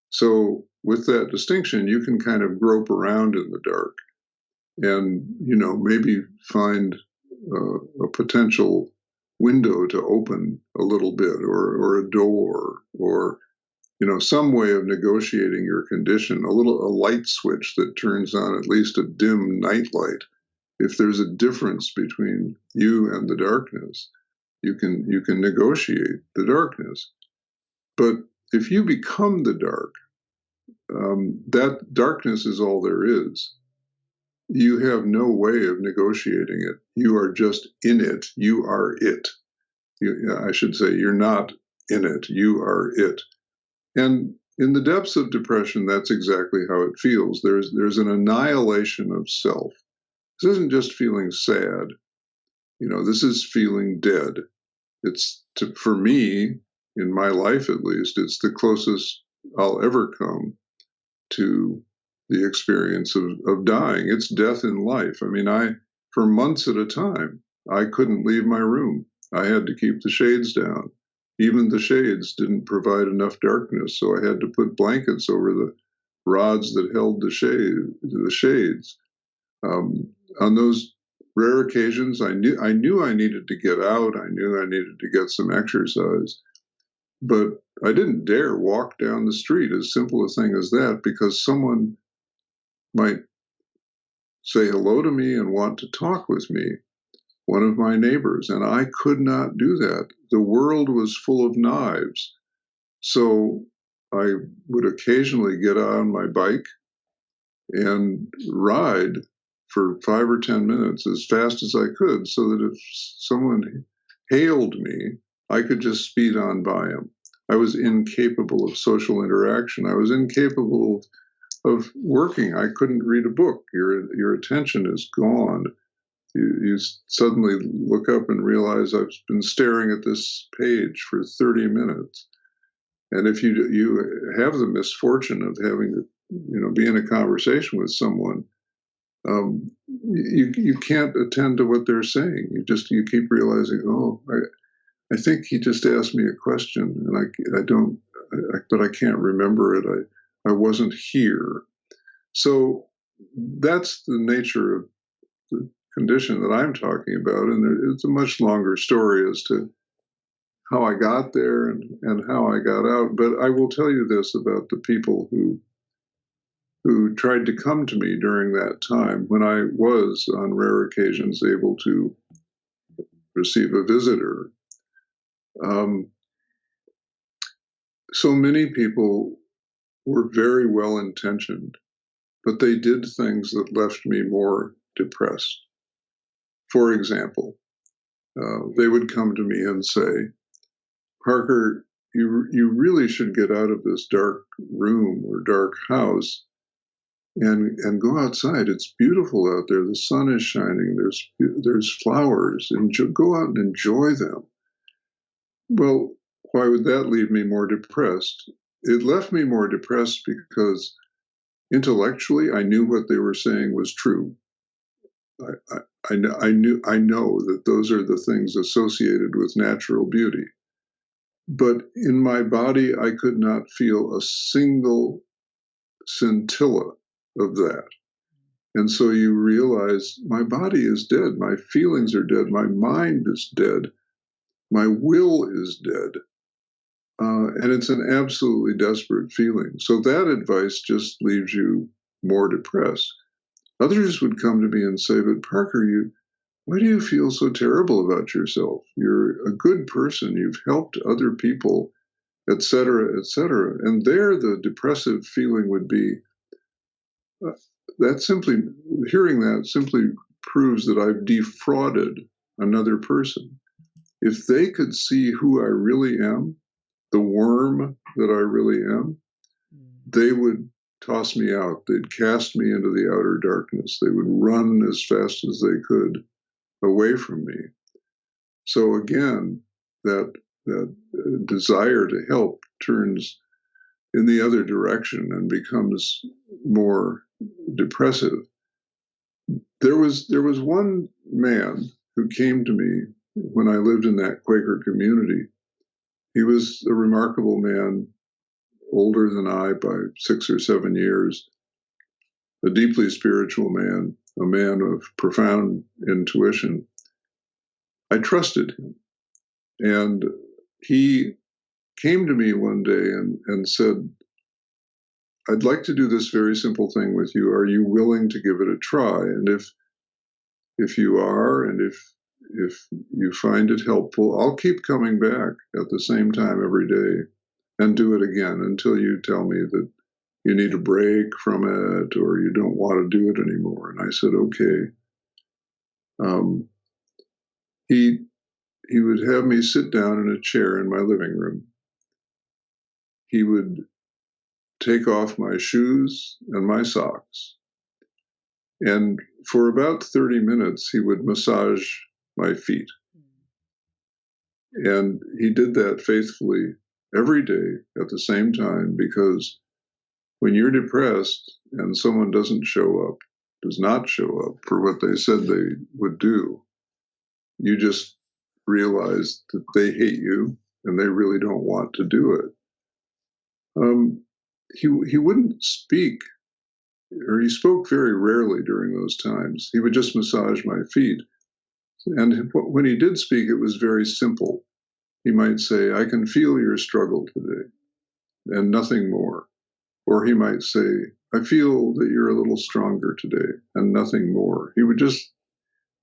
Speaker 2: So with that distinction, you can kind of grope around in the dark and, maybe find a potential window to open a little bit, or a door, or some way of negotiating your condition, a light switch that turns on at least a dim nightlight. If there's a difference between you and the darkness, you can negotiate the darkness. But if you become the dark, that darkness is all there is. You have no way of negotiating it. You are just in it. You are it. I should say, you're not in it. You are it. And in the depths of depression, that's exactly how it feels. There's an annihilation of self. This isn't just feeling sad. This is feeling dead. For me, in my life at least, it's the closest I'll ever come to the experience of dying. It's death in life. I mean, for months at a time, I couldn't leave my room. I had to keep the shades down. Even the shades didn't provide enough darkness, so I had to put blankets over the rods that held the shades. On those rare occasions, I knew I needed to get out. I knew I needed to get some exercise, but I didn't dare walk down the street, as simple a thing as that, because someone might say hello to me and want to talk with me, one of my neighbors, and I could not do that. The world was full of knives. So I would occasionally get on my bike and ride for 5 or 10 minutes as fast as I could, so that if someone hailed me, I could just speed on by him. I was incapable of social interaction. I was incapable of working. I couldn't read a book. Your attention is gone. You suddenly look up and realize I've been staring at this page for 30 minutes. And if you have the misfortune of having to be in a conversation with someone, you can't attend to what they're saying. You keep realizing, I think he just asked me a question, and but I can't remember it. I wasn't here. So that's the nature of the condition that I'm talking about, and it's a much longer story as to how I got there and how I got out. But I will tell you this about the people who tried to come to me during that time, when I was, on rare occasions, able to receive a visitor. So many people were very well intentioned, but they did things that left me more depressed. For example, they would come to me and say, Parker, you really should get out of this dark room or dark house and go outside. It's beautiful out there. The sun is shining. There's flowers, and go out and enjoy them. Well, why would that leave me more depressed? It left me more depressed because intellectually I knew what they were saying was true. I know that those are the things associated with natural beauty. But in my body, I could not feel a single scintilla of that. And so you realize my body is dead. My feelings are dead. My mind is dead. My will is dead. And it's an absolutely desperate feeling. So that advice just leaves you more depressed. Others would come to me and say, but Parker, why do you feel so terrible about yourself? You're a good person. You've helped other people, et cetera, et cetera. And there the depressive feeling would be, hearing that simply proves that I've defrauded another person. If they could see who I really am, the worm that I really am, they would toss me out. They'd cast me into the outer darkness. They would run as fast as they could away from me. So again, that desire to help turns in the other direction and becomes more depressive. There was one man who came to me when I lived in that Quaker community. He was a remarkable man, older than I by 6 or 7 years, a deeply spiritual man, a man of profound intuition. I trusted him. And he came to me one day and said, I'd like to do this very simple thing with you. Are you willing to give it a try? And if you are, and if you find it helpful, I'll keep coming back at the same time every day and do it again until you tell me that you need a break from it or you don't want to do it anymore. And I said, okay. He would have me sit down in a chair in my living room. He would take off my shoes and my socks. And for about 30 minutes, he would massage my feet. And he did that faithfully every day at the same time, because when you're depressed and someone does not show up for what they said they would do, you just realize that they hate you and they really don't want to do it. He wouldn't speak, or he spoke very rarely during those times. He would just massage my feet. And when he did speak, it was very simple. He might say, I can feel your struggle today, and nothing more. Or he might say, I feel that you're a little stronger today, and nothing more. He would just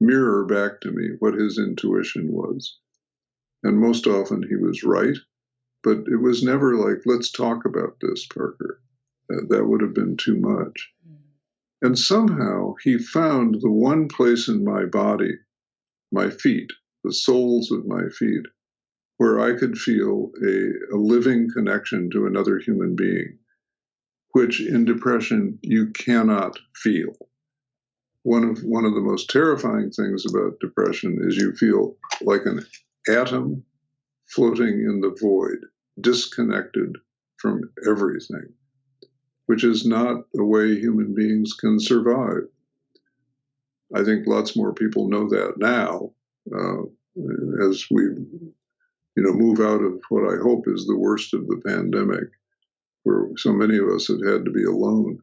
Speaker 2: mirror back to me what his intuition was. And most often he was right, but it was never like, let's talk about this, Parker. That would have been too much. And somehow he found the one place in my body, my feet, the soles of my feet, where I could feel a living connection to another human being, which in depression you cannot feel. One of the most terrifying things about depression is you feel like an atom floating in the void, disconnected from everything, which is not a way human beings can survive. I think lots more people know that now, as we move out of what I hope is the worst of the pandemic, where so many of us have had to be alone.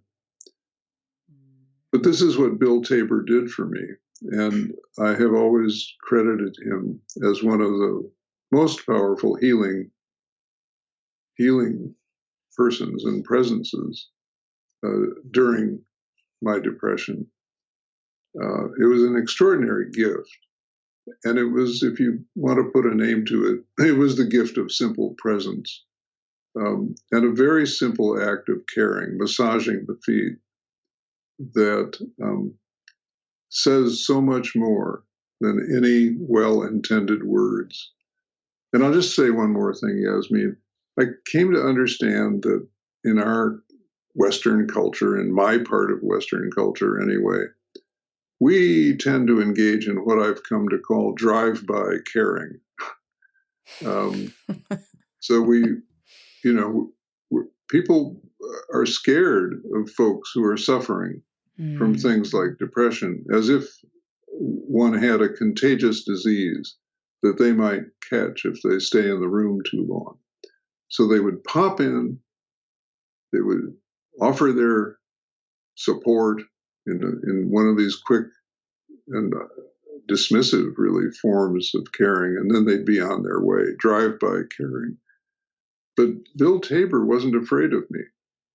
Speaker 2: But this is what Bill Tabor did for me, and I have always credited him as one of the most powerful healing persons and presences during my depression. It was an extraordinary gift. And it was, if you want to put a name to it, it was the gift of simple presence, and a very simple act of caring, massaging the feet, that says so much more than any well-intended words. And I'll just say one more thing, Yasmin. I came to understand that in our Western culture, in my part of Western culture anyway, we tend to engage in what I've come to call drive-by caring. So people are scared of folks who are suffering from things like depression, as if one had a contagious disease that they might catch if they stay in the room too long. So they would pop in, they would offer their support in one of these quick and dismissive, really, forms of caring, and then they'd be on their way, drive-by caring. But Bill Tabor wasn't afraid of me,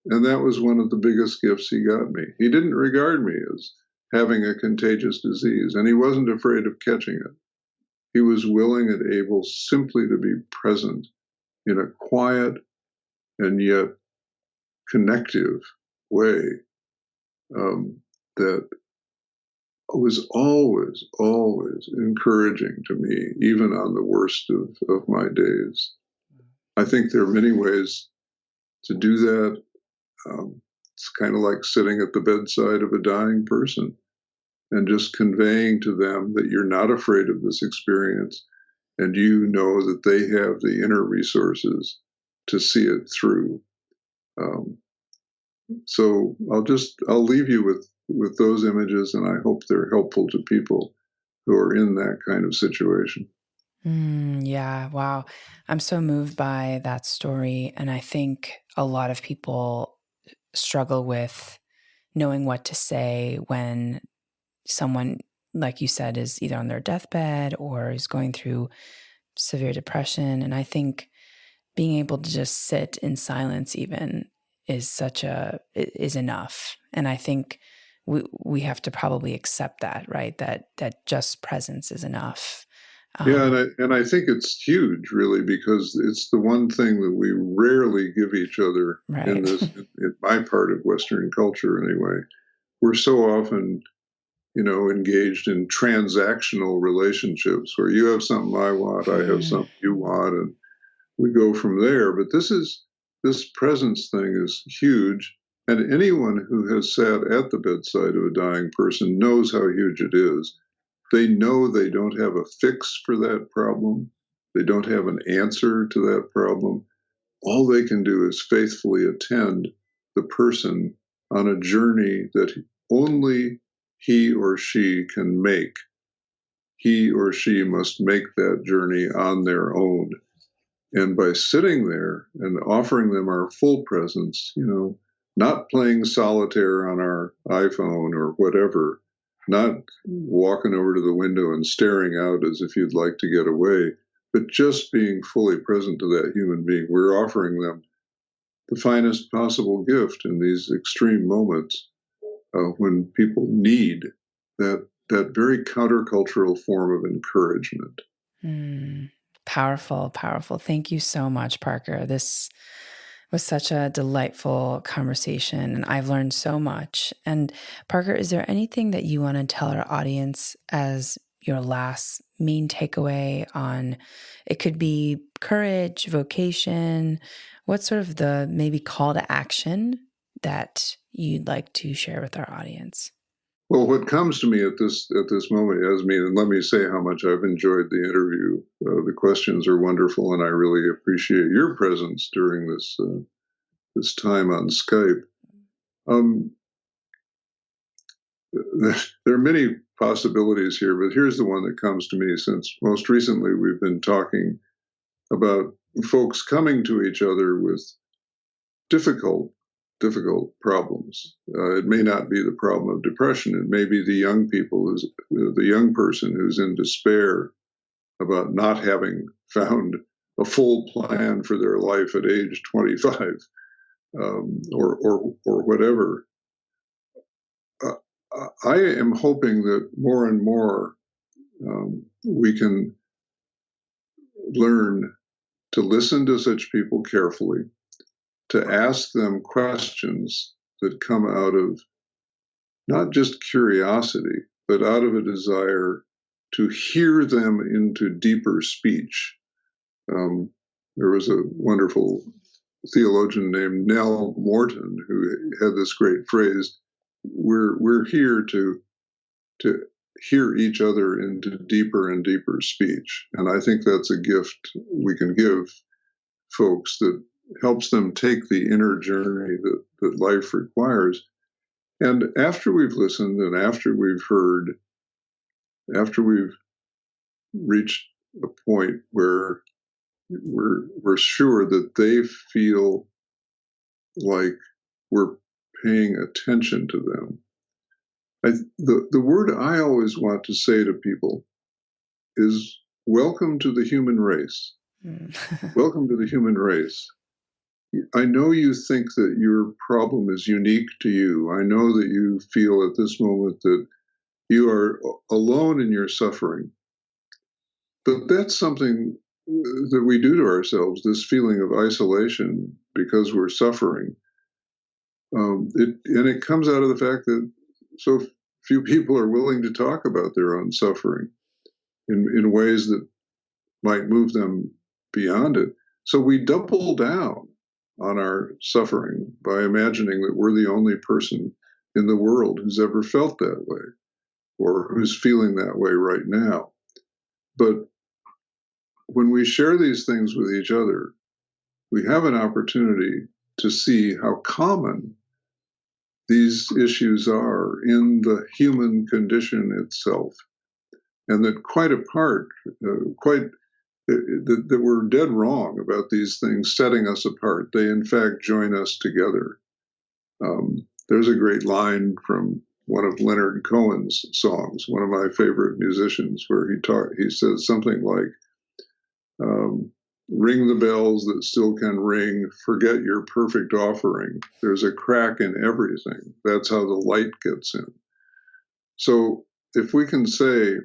Speaker 2: and that was one of the biggest gifts he got me. He didn't regard me as having a contagious disease, and he wasn't afraid of catching it. He was willing and able simply to be present in a quiet and yet connective way that was always, always encouraging to me, even on the worst of my days. I think there are many ways to do that. It's kind of like sitting at the bedside of a dying person and just conveying to them that you're not afraid of this experience, and you know that they have the inner resources to see it through. So I'll leave you with those images, and I hope they're helpful to people who are in that kind of situation.
Speaker 1: Yeah, wow. I'm so moved by that story. And I think a lot of people struggle with knowing what to say when someone, like you said, is either on their deathbed or is going through severe depression. And I think being able to just sit in silence even is enough. And I think we have to probably accept that, right? That just presence is enough.
Speaker 2: Yeah, and I think it's huge, really, because it's the one thing that we rarely give each other in
Speaker 1: Right.
Speaker 2: this, in my part of Western culture, anyway. We're so often, engaged in transactional relationships where you have something I want, I have something you want, and we go from there. But this presence thing is huge, and anyone who has sat at the bedside of a dying person knows how huge it is. They know they don't have a fix for that problem. They don't have an answer to that problem. All they can do is faithfully attend the person on a journey that only he or she can make. He or she must make that journey on their own. And by sitting there and offering them our full presence, not playing solitaire on our iPhone or whatever, not walking over to the window and staring out as if you'd like to get away, but just being fully present to that human being. We're offering them the finest possible gift in these extreme moments when people need that very countercultural form of encouragement.
Speaker 1: Powerful, powerful. Thank you so much, Parker. This was such a delightful conversation, and I've learned so much. And Parker, is there anything that you want to tell our audience as your last main takeaway on, it could be courage, vocation, what's sort of the maybe call to action that you'd like to share with our audience?
Speaker 2: Well, what comes to me at this moment, Yasmin, and let me say how much I've enjoyed the interview. The questions are wonderful, and I really appreciate your presence during this time on Skype. There are many possibilities here, but here's the one that comes to me, since most recently we've been talking about folks coming to each other with difficult problems. It may not be the problem of depression. It may be the young person who's in despair about not having found a full plan for their life at age 25, or whatever. I am hoping that more and more we can learn to listen to such people carefully, to ask them questions that come out of not just curiosity, but out of a desire to hear them into deeper speech. There was a wonderful theologian named Nell Morton who had this great phrase: "We're here to hear each other into deeper and deeper speech." And I think that's a gift we can give folks that helps them take the inner journey that life requires. And after we've listened and after we've heard, after we've reached a point where we're sure that they feel like we're paying attention to them. The word I always want to say to people is, welcome to the human race. Welcome to the human race. I know you think that your problem is unique to you. I know that you feel at this moment that you are alone in your suffering. But that's something that we do to ourselves, this feeling of isolation because we're suffering. And it comes out of the fact that so few people are willing to talk about their own suffering in ways that might move them beyond it. So we double down on our suffering by imagining that we're the only person in the world who's ever felt that way or who's feeling that way right now. But when we share these things with each other, we have an opportunity to see how common these issues are in the human condition itself, and that quite apart, that we're dead wrong about these things setting us apart. They, in fact, join us together. There's a great line from one of Leonard Cohen's songs, one of my favorite musicians, where he says something like, Ring the bells that still can ring. Forget your perfect offering. There's a crack in everything. That's how the light gets in. So if we can say,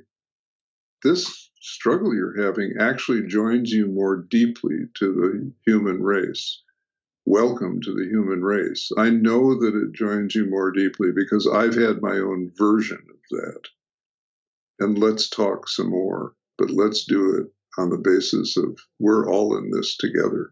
Speaker 2: this struggle you're having actually joins you more deeply to the human race. Welcome to the human race. I know that it joins you more deeply because I've had my own version of that. And let's talk some more, but let's do it on the basis of we're all in this together.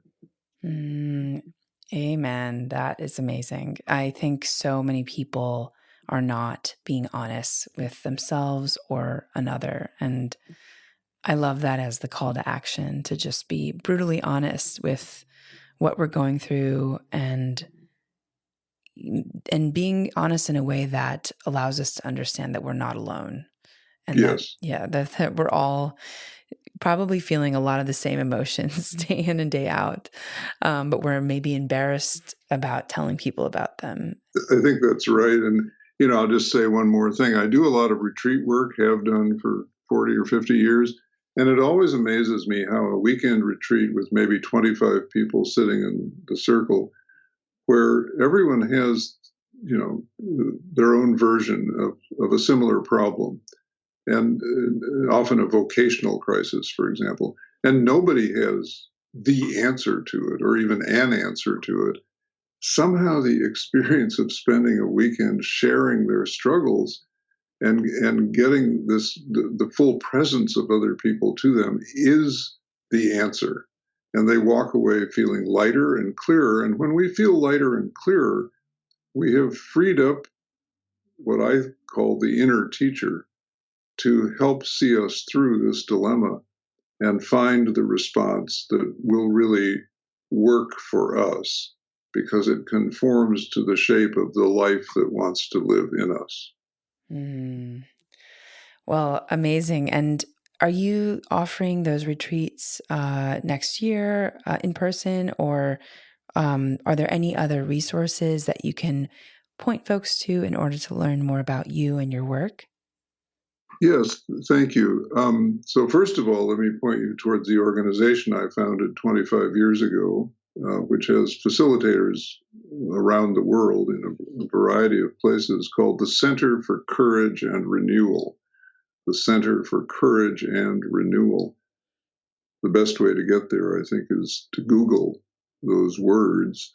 Speaker 1: Amen. That is amazing. I think so many people are not being honest with themselves or another. And I love that as the call to action, to just be brutally honest with what we're going through and being honest in a way that allows us to understand that we're not alone. And
Speaker 2: yes.
Speaker 1: that we're all probably feeling a lot of the same emotions day in and day out, but we're maybe embarrassed about telling people about them.
Speaker 2: I think that's right. And, I'll just say one more thing. I do a lot of retreat work, have done for 40 or 50 years. And it always amazes me how a weekend retreat with maybe 25 people sitting in the circle, where everyone has, their own version of a similar problem, and often a vocational crisis, for example. And nobody has the answer to it or even an answer to it. Somehow the experience of spending a weekend sharing their struggles and getting the full presence of other people to them is the answer. And they walk away feeling lighter and clearer. And when we feel lighter and clearer, we have freed up what I call the inner teacher to help see us through this dilemma and find the response that will really work for us, because it conforms to the shape of the life that wants to live in us.
Speaker 1: Well, amazing. And are you offering those retreats next year in person, or are there any other resources that you can point folks to in order to learn more about you and your work?
Speaker 2: Yes, thank you. So first of all, let me point you towards the organization I founded 25 years ago, which has facilitators around the world in a variety of places, called the Center for Courage and Renewal. The Center for Courage and Renewal. The best way to get there, I think, is to Google those words,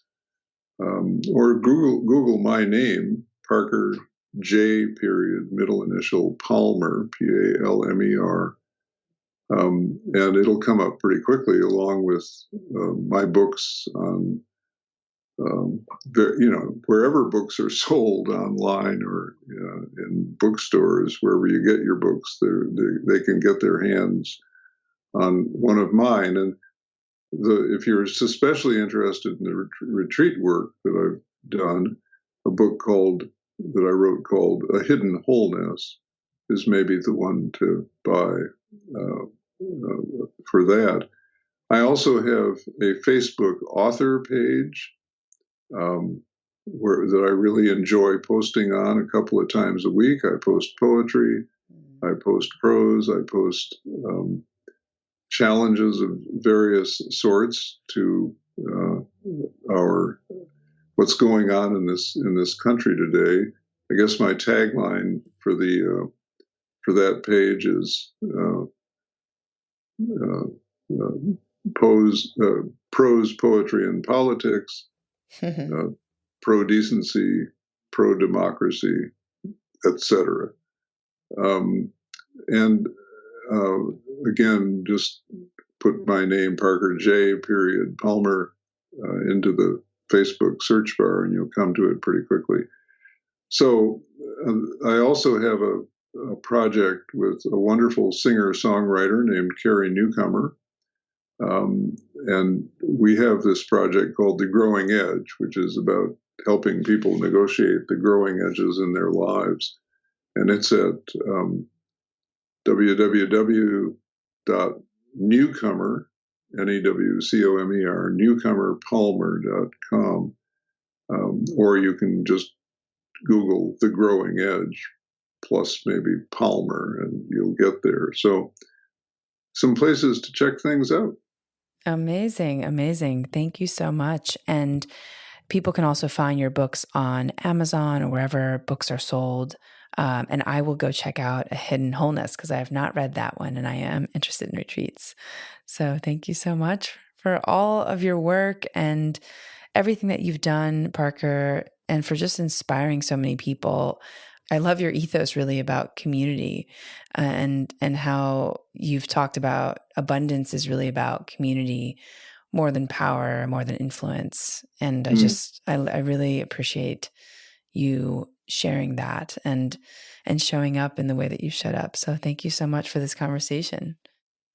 Speaker 2: or Google my name, Parker J. Middle initial Palmer, Palmer, and it'll come up pretty quickly, along with my books on, wherever books are sold online or in bookstores, wherever you get your books, they can get their hands on one of mine. And if you're especially interested in the retreat work that I've done, a book that I wrote called A Hidden Wholeness is maybe the one to buy for that. I also have a Facebook author page that I really enjoy posting on a couple of times a week. I post poetry, I post prose, I post challenges of various sorts to what's going on in this country today. I guess my tagline for that page is prose, poetry, and politics, pro decency, pro democracy, etc. And again, just put my name, Parker J. Palmer, into the Facebook search bar, and you'll come to it pretty quickly. So I also have a project with a wonderful singer-songwriter named Carrie Newcomer. And we have this project called The Growing Edge, which is about helping people negotiate the growing edges in their lives. And it's at www.newcomer, Newcomer, newcomerpalmer.com. Or you can just Google The Growing Edge plus maybe Palmer, and you'll get there. So some places to check things out.
Speaker 1: Amazing. Amazing. Thank you so much. And people can also find your books on Amazon or wherever books are sold. And I will go check out A Hidden Wholeness because I have not read that one and I am interested in retreats. So thank you so much for all of your work and everything that you've done, Parker, and for just inspiring so many people. I love your ethos really about community and how you've talked about abundance is really about community more than power, more than influence. And I really appreciate you sharing that and showing up in the way that you showed up. So thank you so much for this conversation.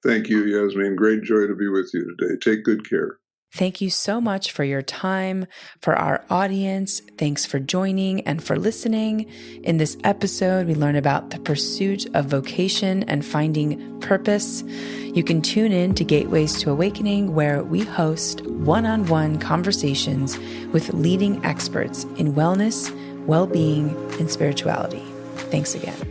Speaker 2: Thank you, Yasmin. Great joy to be with you today. Take good care.
Speaker 1: Thank you so much for your time, for our audience. Thanks for joining and for listening. In this episode, we learn about the pursuit of vocation and finding purpose. You can tune in to Gateways to Awakening, where we host one-on-one conversations with leading experts in wellness, well-being, and spirituality. Thanks again.